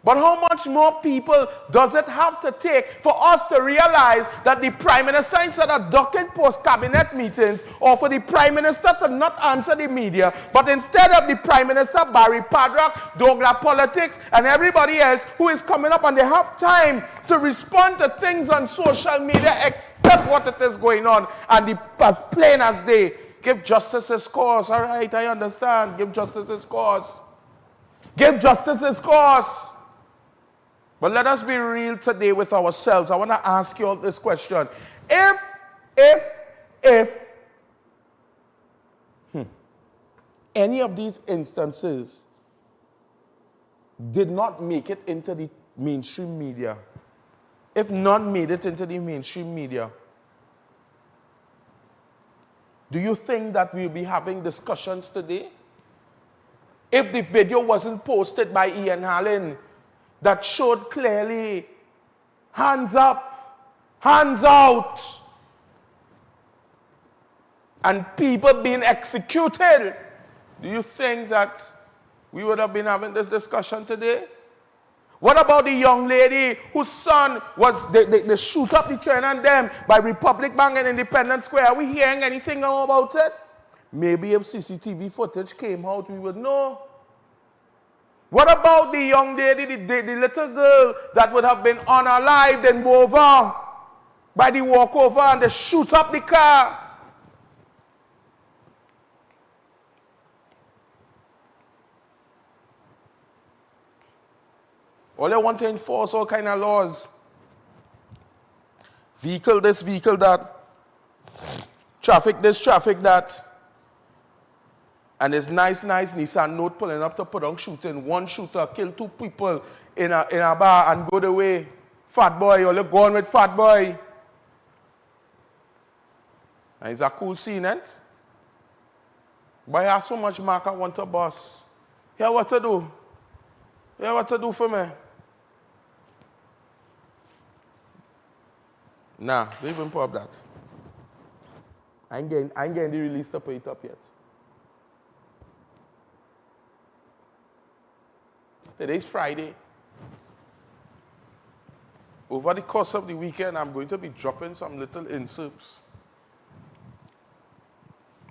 But how much more people does it have to take for us to realize that the Prime Minister, instead of ducking post-cabinet meetings, or for the Prime Minister to not answer the media, but instead of the Prime Minister, Barry Paddock, Douglas Politics, and everybody else who is coming up and they have time to respond to things on social media except what it is going on, and as plain as day, give justice his cause. All right, I understand. Give justice his cause. Give justice his cause. But let us be real today with ourselves. I want to ask you all this question. If any of these instances did not make it into the mainstream media, if none made it into the mainstream media, do you think that we'll be having discussions today? If the video wasn't posted by Ian Hallin that showed clearly hands up, hands out, and people being executed, do you think that we would have been having this discussion today? What about the young lady whose son was, they shoot up the train and them by Republic Bank and Independence Square? Are we hearing anything now about it? Maybe if CCTV footage came out, we would know. What about the young lady, the little girl that would have been unalived and over by the walkover and they shoot up the car? All they want to enforce all kind of laws. Vehicle this, vehicle that. Traffic this, traffic that. And this nice Nissan Note pulling up to Pudong shooting. One shooter killed 2 people in a bar and go the way. Fat boy, all go on with fat boy. And it's a cool scene, eh? But I have so much mark I want to boss. Here what to do? Here what to do for me? Nah, don't even pop that. I ain't getting the release to put it up yet. Today's Friday. Over the course of the weekend, I'm going to be dropping some little inserts.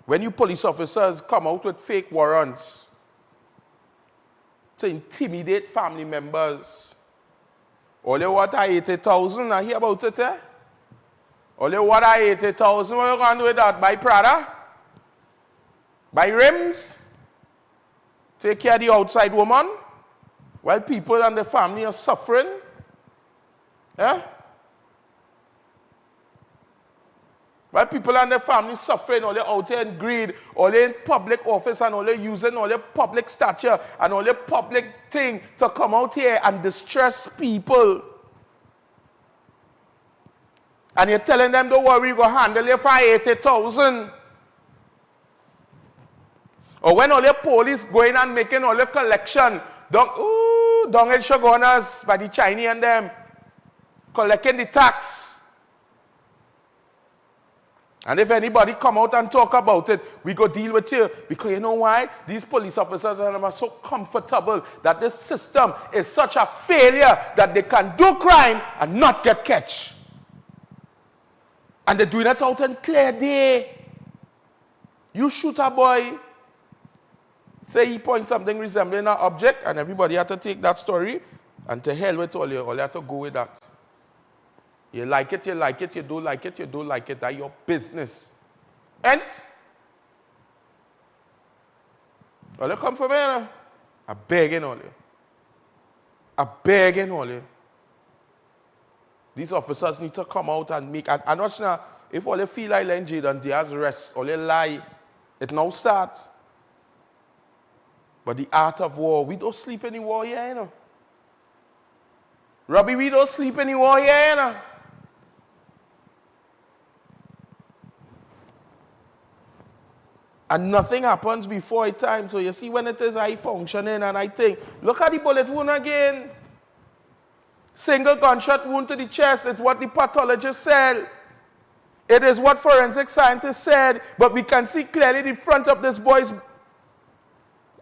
When you police officers come out with fake warrants to intimidate family members, all you want are 80,000, I hear about it, eh? All you want are 80,000, what you going to do with that? Buy Prada? Buy rims? Take care of the outside woman? While people and the family are suffering? Eh? While people and their family suffering, all they out here in greed, all they in public office and all they using all their public stature and all their public thing to come out here and distress people. And you're telling them, don't worry, we're going to handle you for 80,000. Or when all the police going and making all the collection, down in Shogunas by the Chinese and them, collecting the tax. And if anybody come out and talk about it, we go deal with you. Because you know why? These police officers are so comfortable that this system is such a failure that they can do crime and not get catch. And they're doing it out in clear day. You shoot a boy, say he points something resembling an object, and everybody have to take that story, and to hell with all you have to go with that. You like it, you like it, you don't like it, you don't like it. That's your business. And all you come for me, I'm begging all you. I'm begging all you. These officers need to come out and make, I'm not sure if all they feel like letting Jayden Diaz rest, all they lie, it now starts. But the art of war, we don't sleep in the war here, you know. Robbie, we don't sleep in the war here, you know. And nothing happens before a time. So you see when it is high functioning and I think, look at the bullet wound again. Single gunshot wound to the chest. It's what the pathologist said. It is what forensic scientists said. But we can see clearly the front of this boy's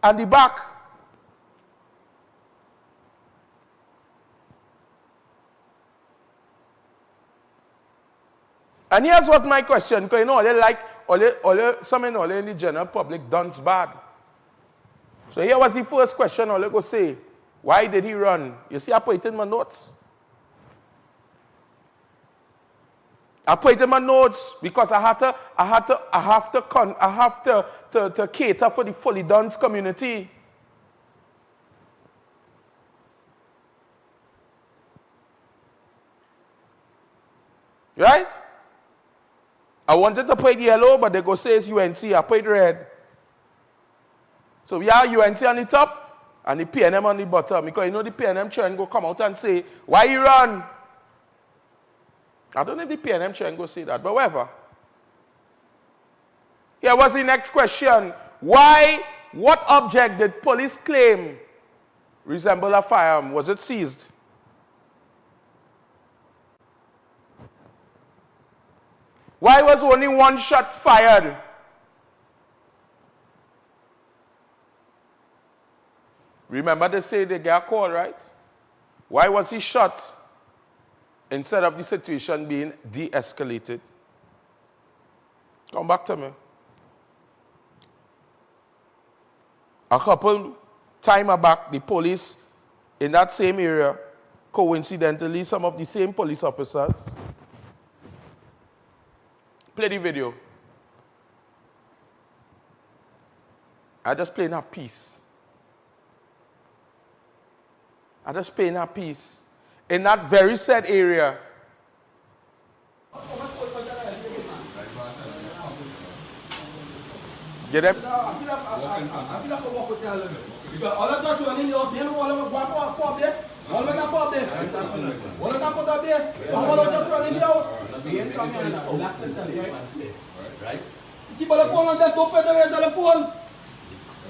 and the back. And here's what my question, because you know, some in the general public done's bad. So here was the first question, all they go say, why did he run? You see, I put it in my notes. I put it in my notes because I have to cater for the fully Duns community. Right? I wanted to put yellow, but they go say it's UNC. I put red. So we have UNC on the top and the PNM on the bottom. Because you know the PNM chairman go come out and say, why you run? I don't know if the PNM chairman go say that, but whatever. Here was the next question. What object did police claim resemble a firearm? Was it seized? Why was only one shot fired? Remember they say they get a call, right? Why was he shot instead of the situation being de-escalated? Come back to me. A couple time back, the police in that same area, coincidentally, some of the same police officers, play the video. I just playing a piece. I just playing a piece. In that very said area. Get them? Keep on the phone on them, don't federate on the phone.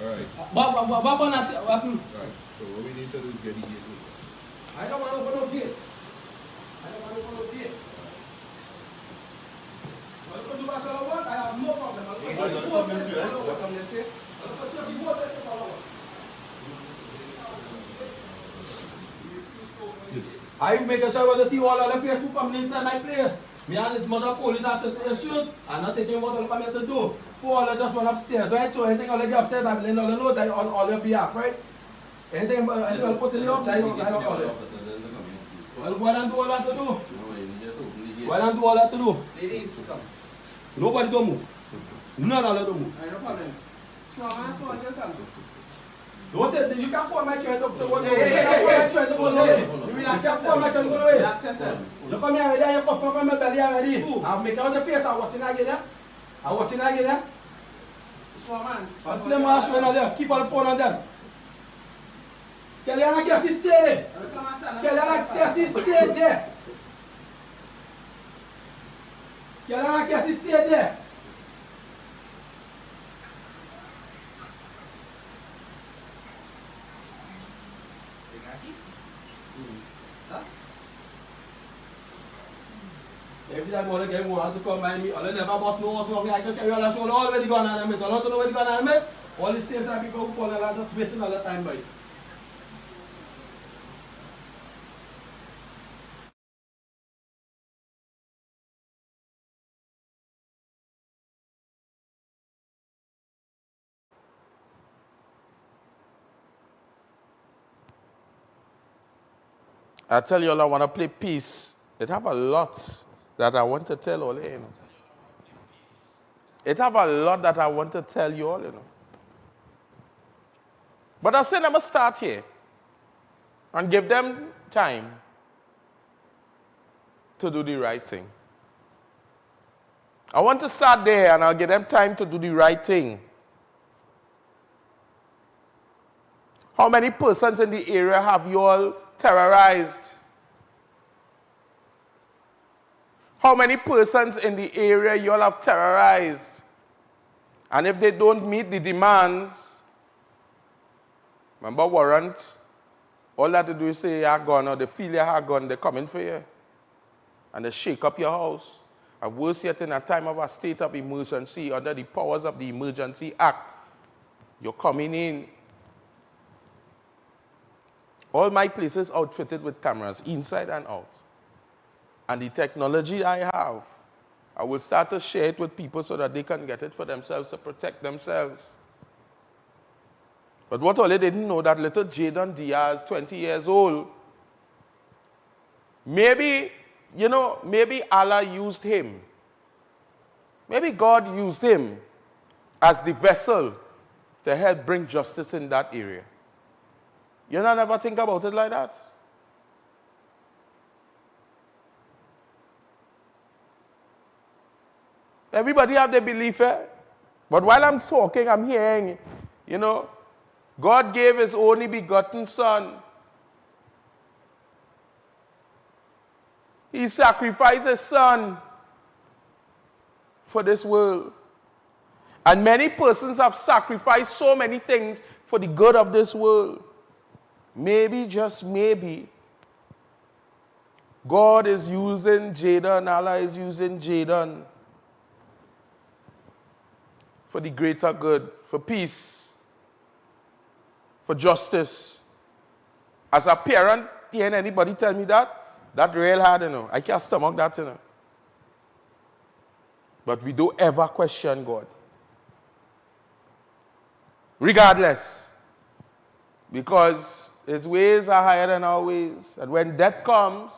Alright. Alright. So what we need to do is get the gate open. I don't want to open no gate. I don't want to open no gate. I'll go to Barcelona, I have no problem. I'll go to the boat, let's go. Come this way. I'll go to the boat, let's go. I make a sure to see all of the Facebook coming inside my place. Me and his mother police are sitting in the shoes and not taking what all come here to do. Four all just run upstairs, right? So anything all get upstairs, I'm letting all know that on all your behalf, right? Anything I'll put in the office, I don't call it. Well, what do all that to do? What do all that to do? Ladies, come. Nobody don't move. None of them don't move. No problem. So I'm asking you come. Don't you can't call my train to go away. You can't call my train to go away. You can't call my train to go away. Relax yourself. You come here already, you come from my belly already. I'm making out the face, I'm watching again. I'm watching again. So man. I'm filming my show on there. Keep on the phone on them. Kellyanne Cassie stay there. Kellyanne Cassie stay there. Kellyanne Cassie stay there. Every time I get one to come by me, I'll never boss no so I can carry all the show already gone and miss. I don't know where gone and miss. All the same time people who call and just wasting all the time by it. I tell you all I want to play peace. It have a lot that I want to tell all you know. It have a lot that I want to tell you all, you know. But I said, let me start here and give them time to do the right thing. I want to start there and I'll give them time to do the right thing. How many persons in the area have you all terrorized? How many persons in the area you all have terrorized? And if they don't meet the demands, remember warrant, all that to do is say you are gone or they feel you are gone, they come in for you. And they shake up your house. And worse yet, in a time of a state of emergency, under the powers of the Emergency Act, you're coming in. All my places outfitted with cameras, inside and out. And the technology I have, I will start to share it with people so that they can get it for themselves to protect themselves. But what all they didn't know, that little Jadon Diaz, 20 years old, maybe, you know, maybe Allah used him. Maybe God used him as the vessel to help bring justice in that area. You don't ever think about it like that? Everybody have their belief, eh? But while I'm talking, I'm hearing, you know, God gave his only begotten son. He sacrificed his son for this world. And many persons have sacrificed so many things for the good of this world. Maybe, just maybe, God is using Jaden, Allah is using Jaden for the greater good, for peace, for justice. As a parent, hearing anybody tell me that real hard, you know. I can't stomach that, you know. But we don't ever question God. Regardless. Because his ways are higher than our ways. And when death comes,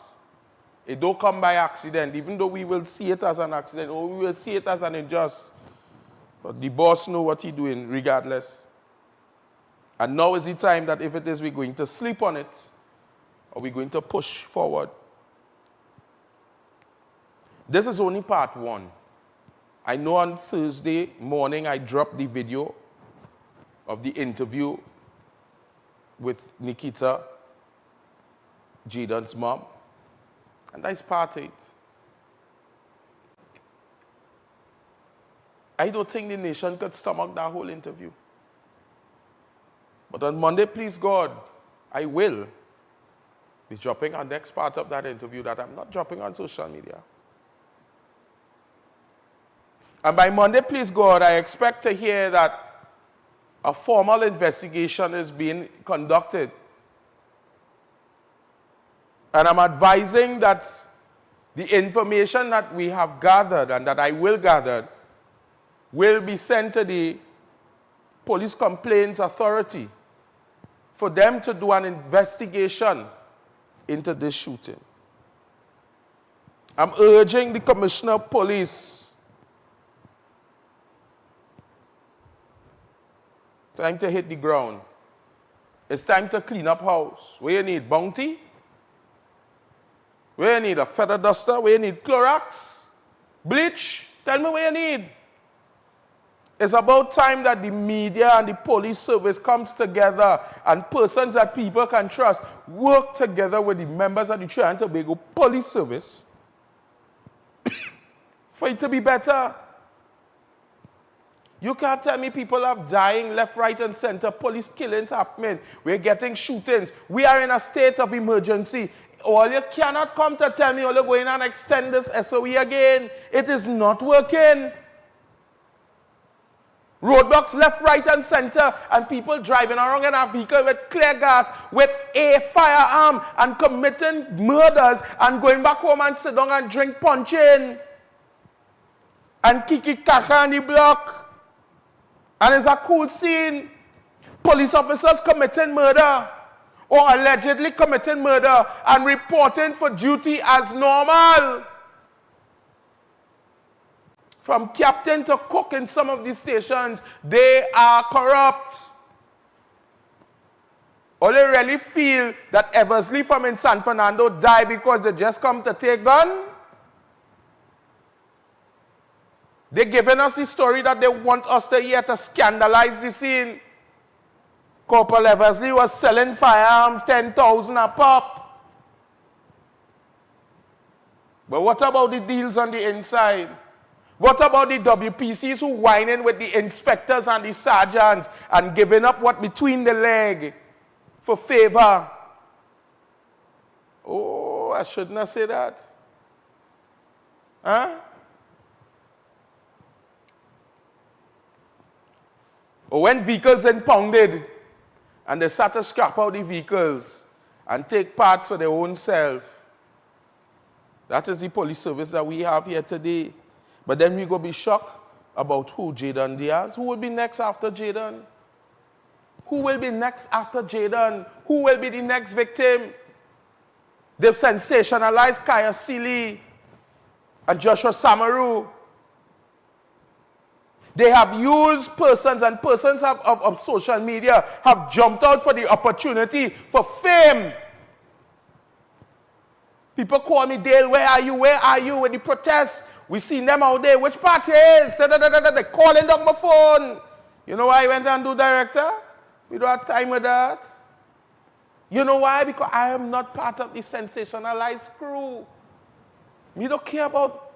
it don't come by accident, even though we will see it as an accident or we will see it as an injustice. But the boss knows what he's doing regardless. And now is the time that if it is, we're going to sleep on it or we're going to push forward. This is only part one. I know on Thursday morning I dropped the video of the interview with Nikita, Jaden's mom. And that's part 8. I don't think the nation could stomach that whole interview. But on Monday, please God, I will be dropping our next part of that interview that I'm not dropping on social media. And by Monday, please God, I expect to hear that a formal investigation is being conducted. And I'm advising that the information that we have gathered and that I will gather will be sent to the Police Complaints Authority for them to do an investigation into this shooting. I'm urging the Commissioner of Police, time to hit the ground. It's time to clean up house. Where you need Bounty? Where you need a feather duster? Where you need Clorox? Bleach? Tell me where you need. It's about time that the media and the police service comes together and persons that people can trust work together with the members of the Trinidad and Tobago Police Service for it to be better. You can't tell me people are dying left, right, and center. Police killings happening. We're getting shootings. We are in a state of emergency. All you cannot come to tell me, you're going and extend this SOE again. It is not working. Roadblocks left, right, and center, and people driving around in a vehicle with clear gas, with a firearm, and committing murders, and going back home and sit down and drink punching, and kiki kaka on the block. And it's a cool scene. Police officers committing murder or allegedly committing murder and reporting for duty as normal. From captain to cook in some of these stations, they are corrupt. Or they really feel that Eversley from in San Fernando died because they just come to take gun. They're giving us the story that they want us to hear to scandalize the scene. Corporal Eversley was selling firearms, 10,000 a pop. But what about the deals on the inside? What about the WPCs who whining with the inspectors and the sergeants and giving up what between the leg for favor? Oh, I shouldn't have said that. Huh? Or when vehicles impounded and they start to scrap out the vehicles and take parts for their own self. That is the police service that we have here today. But then we go be shocked about who? Jaden Diaz. Who will be next after Jaden? Who will be next after Jaden? Who will be the next victim? They've sensationalized Kaya Sealy and Joshua Samaru. They have used persons, and persons of social media have jumped out for the opportunity for fame. People call me, Dale, where are you? Where are you with the protests? We seen them out there. Which party is? They're calling up my phone. You know why I went and do director? We don't have time with that. You know why? Because I am not part of the sensationalized crew. Me don't care about.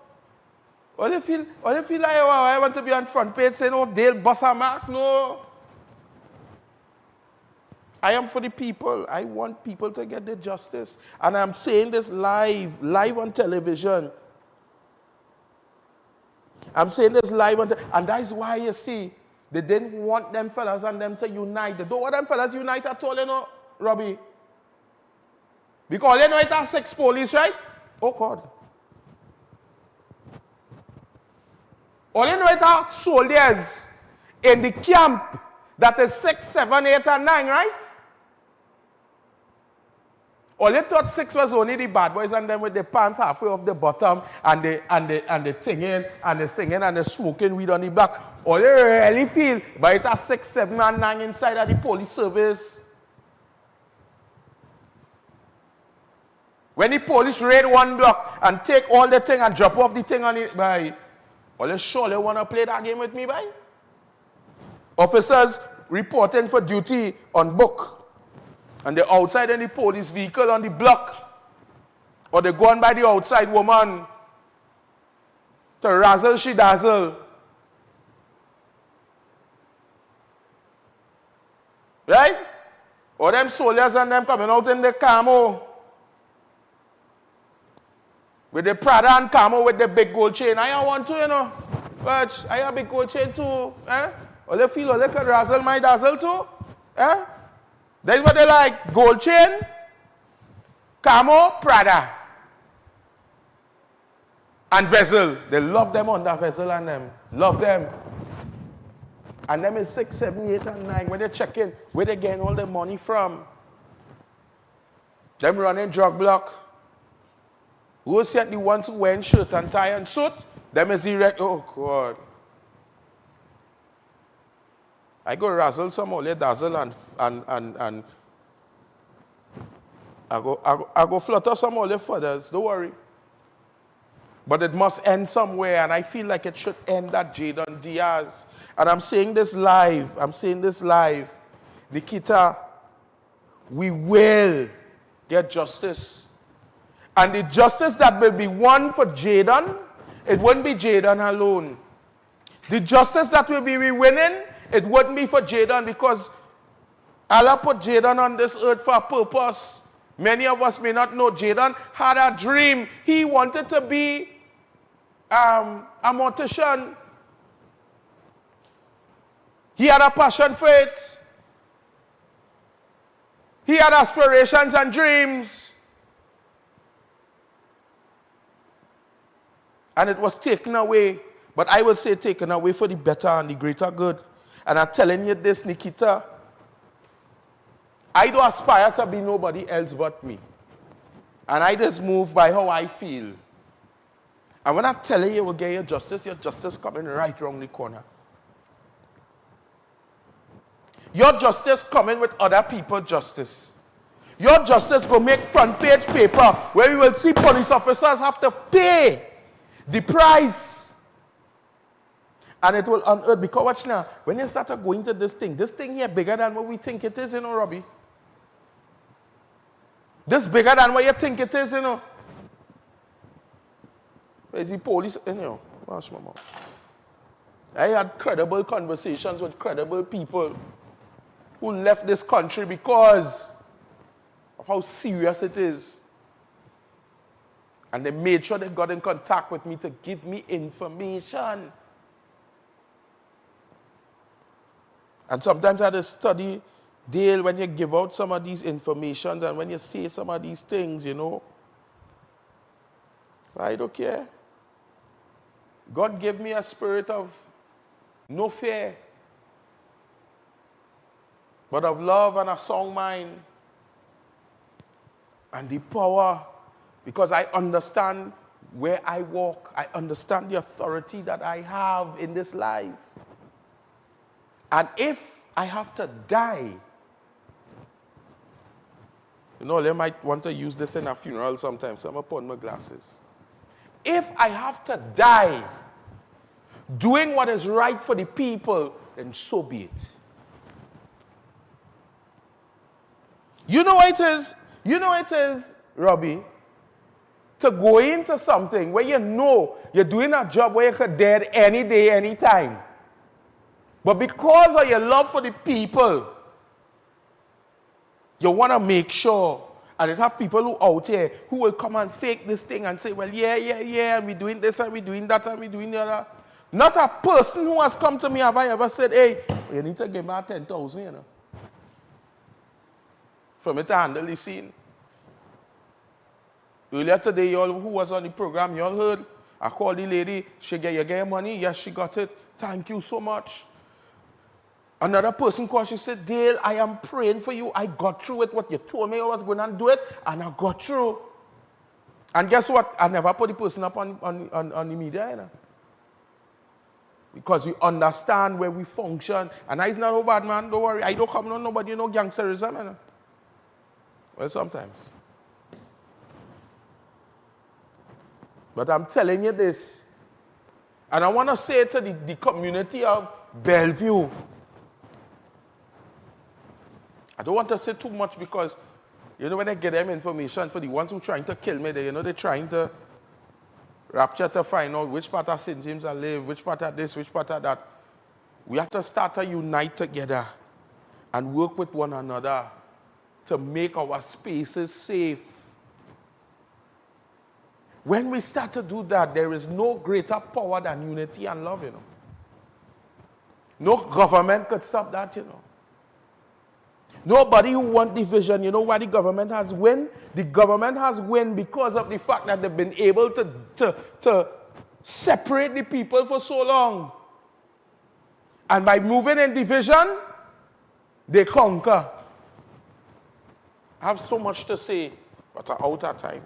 All you feel like, oh, I want to be on front page saying, oh, Dale Bossa Mark. No. I am for the people. I want people to get their justice. And I'm saying this live on television. I'm saying this live on and that is why you see, they didn't want them fellas and them to unite. They don't want them fellas unite at all, you know, Robbie. Because you know it has 6 police, right? Oh, God. All you know it are soldiers in the camp that is 6, 7, 8, and 9, right? All you thought 6 was only the bad boys and them with the pants halfway off the bottom and the singing and the singing and the smoking weed on the back. All you really feel, but it has 6, 7, and 9 inside of the police service. When the police raid one block and take all the thing and drop off the thing on it, by all you surely want to play that game with me, by? Officers reporting for duty on book. And they're outside in the police vehicle on the block. Or they go on by the outside woman to razzle she dazzle. Right? Or them soldiers and them coming out in the camo. With the Prada and camo with the big gold chain. I want to, you know. But I have a big gold chain too. Eh? All they feel, all they can razzle my dazzle too. Eh? That's what they like. Gold chain, camo, Prada. And vessel. They love them on that vessel and them. Love them. And them is 6, 7, 8, and 9. When they check in, where they getting all the money from? Them running drug block. Who said the ones who wearing shirt and tie and suit? Them is erect. Oh, God. I go razzle some ole dazzle and I go flutter some ole feathers. Don't worry. But it must end somewhere, and I feel like it should end at Jadon Diaz. And I'm saying this live. Nikita, we will get justice. And the justice that will be won for Jadon, it wouldn't be Jadon alone. The justice that will be winning, it wouldn't be for Jadon, because Allah put Jadon on this earth for a purpose. Many of us may not know Jadon had a dream. He wanted to be a mortician. He had a passion for it. He had aspirations and dreams. And it was taken away. But I will say taken away for the better and the greater good. And I'm telling you this, Nikita, I don't aspire to be nobody else but me. And I just move by how I feel. And when I tell you will get your justice coming right around the corner. Your justice coming with other people's justice. Your justice go make front page paper where we will see police officers have to pay the price. And it will unearth, because watch now, when you start going to this thing here bigger than what we think it is, you know, Robbie. This bigger than what you think it is, you know. Where's the police? You know, wash my mouth. I had credible conversations with credible people who left this country because of how serious it is. And they made sure they got in contact with me to give me information. And sometimes I had to study, Dale, when you give out some of these informations and when you say some of these things, you know. I don't care. God gave me a spirit of no fear, but of love and a sound mind. And the power, because I understand where I walk. I understand the authority that I have in this life. And if I have to die, you know, they might want to use this in a funeral sometimes, so I'm going to put on my glasses. If I have to die doing what is right for the people, then so be it. You know what it is? You know what it is, Robbie? To go into something where you know you're doing a job where you could dead any day, any time. But because of your love for the people, you want to make sure. And it have people who out here who will come and fake this thing and say, well, yeah, and we're doing this and we're doing that and we're doing the other. Not a person who has come to me have I ever said, hey, you need to give me 10,000, you know, for me to handle the scene. Earlier today, y'all who was on the program, y'all heard, I called the lady, you get your money? Yes, she got it. Thank you so much. Another person called, she said, Dale, I am praying for you. I got through it, what you told me I was going to do it, and I got through. And guess what? I never put the person up on the media, you know. Because we understand where we function. And I is not a bad man, don't worry. I don't come on nobody, you know, gangsterism, you know. Well, sometimes. But I'm telling you this, and I want to say to the community of Bellevue, I don't want to say too much because, you know, when I get them information for the ones who are trying to kill me, they, you know, they're trying to rapture to find out which part of St. James I live, which part of this, which part of that. We have to start to unite together and work with one another to make our spaces safe. When we start to do that, there is no greater power than unity and love, you know. No government could stop that, you know. Nobody who wants division, you know why the government has win? The government has win because of the fact that they've been able to separate the people for so long. And by moving in division, they conquer. I have so much to say, but I'm out of time.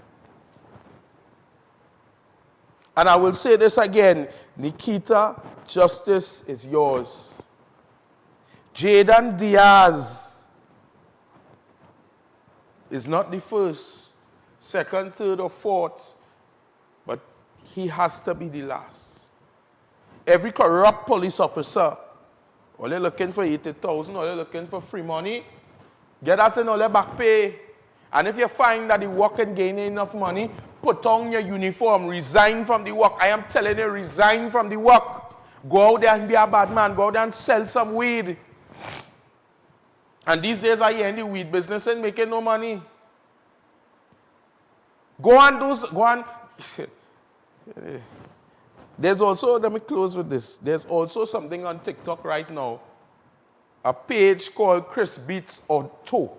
And I will say this again, Nikita, justice is yours. Jayden Diaz is not the first, second, third, or fourth, but he has to be the last. Every corrupt police officer, all they're looking for 80,000, all they're looking for free money, get that in all their back pay. And if you find that the work can gain enough money, put on your uniform, resign from the work. I am telling you, resign from the work. Go out there and be a bad man. Go out there and sell some weed. And these days I hear in the weed business and making no money. Go on. There's also, let me close with this. There's also something on TikTok right now. A page called Chris Beats Auto.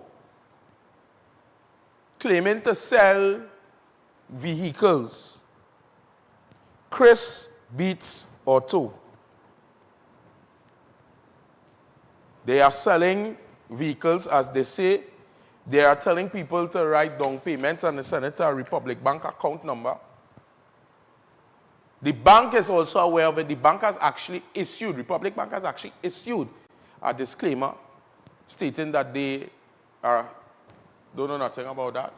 Claiming to sell vehicles. Chris Beats Auto. They are selling vehicles, as they say. They are telling people to write down payments and send it to a Republic Bank account number. The bank is also aware of it. The bank has actually issued, Republic Bank has actually issued a disclaimer stating that they don't know nothing about that.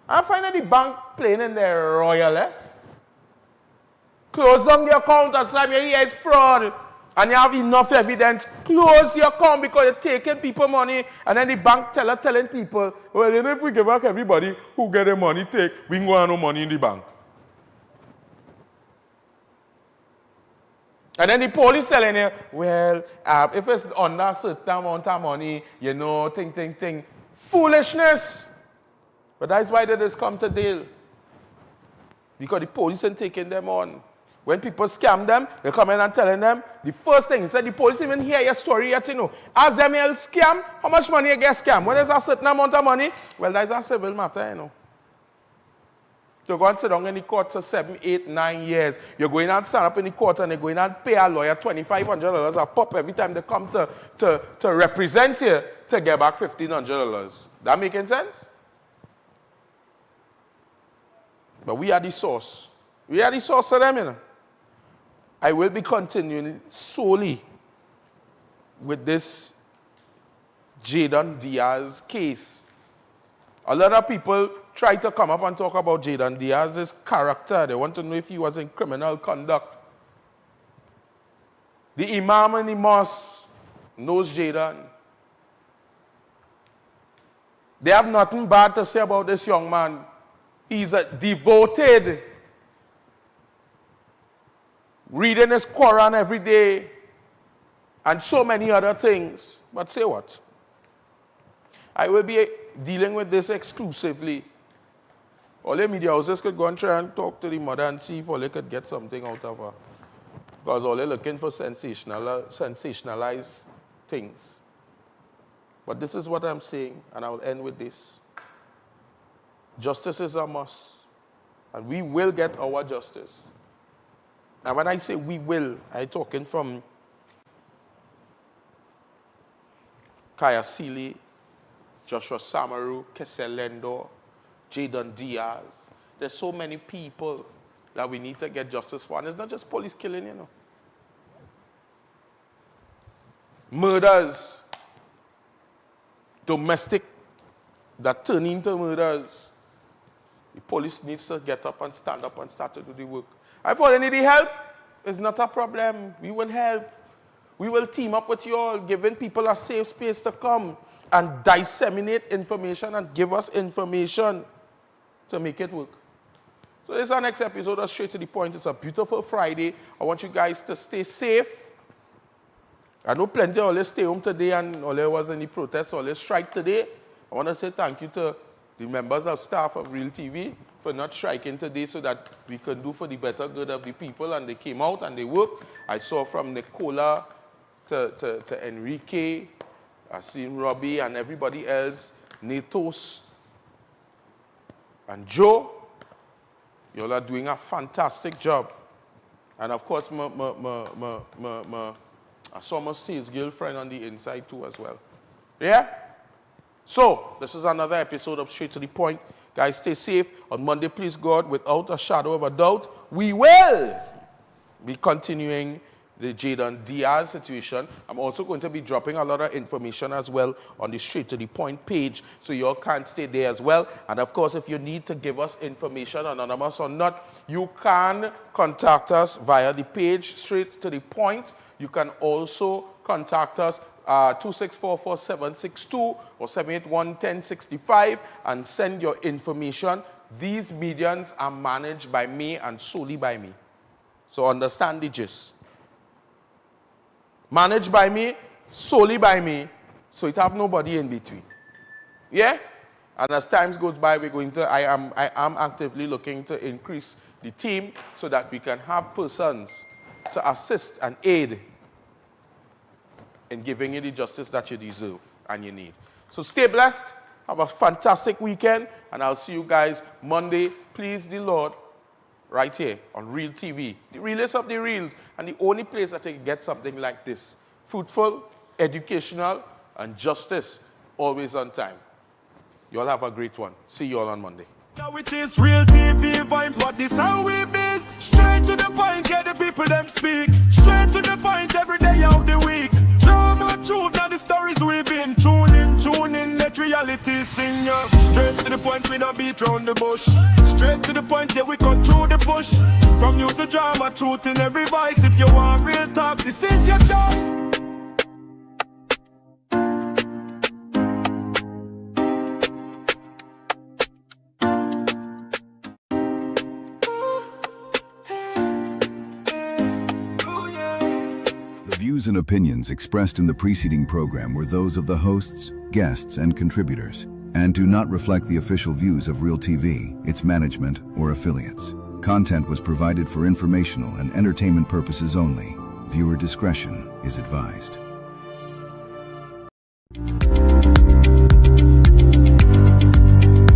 I find that the bank playing in their royal, Close down the account as time you hear it's fraud. And you have enough evidence, close your account because you're taking people money. And then the bank telling people, well, you know, if we give back everybody who get their money take, we ain't going to have no money in the bank. And then the police telling you, well, if it's under a certain amount of money, you know, ting. Foolishness. But that's why they just come to deal. Because the police ain't taking them on. When people scam them, they come in and telling them, the first thing, instead the police even hear your story yet, you know. Ask them, you'll scam, how much money you get scam? When there's a certain amount of money, well, that's a civil matter, you know. You go and sit down in the court for 7, 8, 9 years. You're going and stand up in the court and they're going and pay a lawyer $2,500 a pop every time they come to represent you to get back $1,500. That making sense? But we are the source. We are the source of them, you know. I will be continuing solely with this Jayden Diaz case. A lot of people try to come up and talk about Jayden Diaz's character. They want to know if he was in criminal conduct. The imam in the mosque knows Jayden. They have nothing bad to say about this young man. He's a devoted, reading his Quran every day, and so many other things. But say what? I will be dealing with this exclusively. All the media houses could go and try and talk to the mother and see if all they could get something out of her. Because all they're looking for sensationalized things. But this is what I'm saying, and I will end with this. Justice is a must, and we will get our justice. And when I say we will, I'm talking from Kaya Seeley, Joshua Samaru, Kessel Lendor, Jayden Diaz. There's so many people that we need to get justice for. And it's not just police killing, you know. Murders, domestic, that turn into murders. The police needs to get up and stand up and start to do the work. If you need help, it's not a problem. We will help. We will team up with you all, giving people a safe space to come and disseminate information and give us information to make it work. So this is our next episode of Straight to the Point. It's a beautiful Friday. I want you guys to stay safe. I know plenty of us stay home today and all there was any protests or strike today. I want to say thank you to the members of staff of Real TV for not striking today so that we can do for the better good of the people, and they came out and they worked. I saw from Nicola to Enrique, I seen Robbie and everybody else, Natos and Joe. You all are doing a fantastic job. And of course, I saw my sales girlfriend on the inside too as well. Yeah? So, this is another episode of Straight to the Point. Guys, stay safe. On Monday, please God, without a shadow of a doubt, we will be continuing the Jayden Diaz situation. I'm also going to be dropping a lot of information as well on the Straight to the Point page, so you all can stay there as well. And of course, if you need to give us information, anonymous or not, you can contact us via the page Straight to the Point. You can also contact us 2644762 or 7811065 and send your information. These mediums are managed by me and solely by me. So understand the gist. Managed by me, solely by me, so it have nobody in between. Yeah? And as times goes by, I am actively looking to increase the team so that we can have persons to assist and aid in giving you the justice that you deserve and you need. So stay blessed, have a fantastic weekend, and I'll see you guys Monday, please the Lord, right here on Real TV. The realest of the real, and the only place that you can get something like this. Fruitful, educational, and justice, always on time. You all have a great one. See you all on Monday. Now it is Real TV vibes, what this how we miss. Straight to the point, get the people them speak. Straight to the point every day of the week. Drama, truth, now the stories we've been tuning, let reality sing ya. Straight to the point, we don't beat round the bush. Straight to the point, yeah, we cut through the bush. From news to drama, truth in every voice. If you want real talk, this is your choice. The views and opinions expressed in the preceding program were those of the hosts, guests, and contributors, and do not reflect the official views of Real TV, its management, or affiliates. Content was provided for informational and entertainment purposes only. Viewer discretion is advised.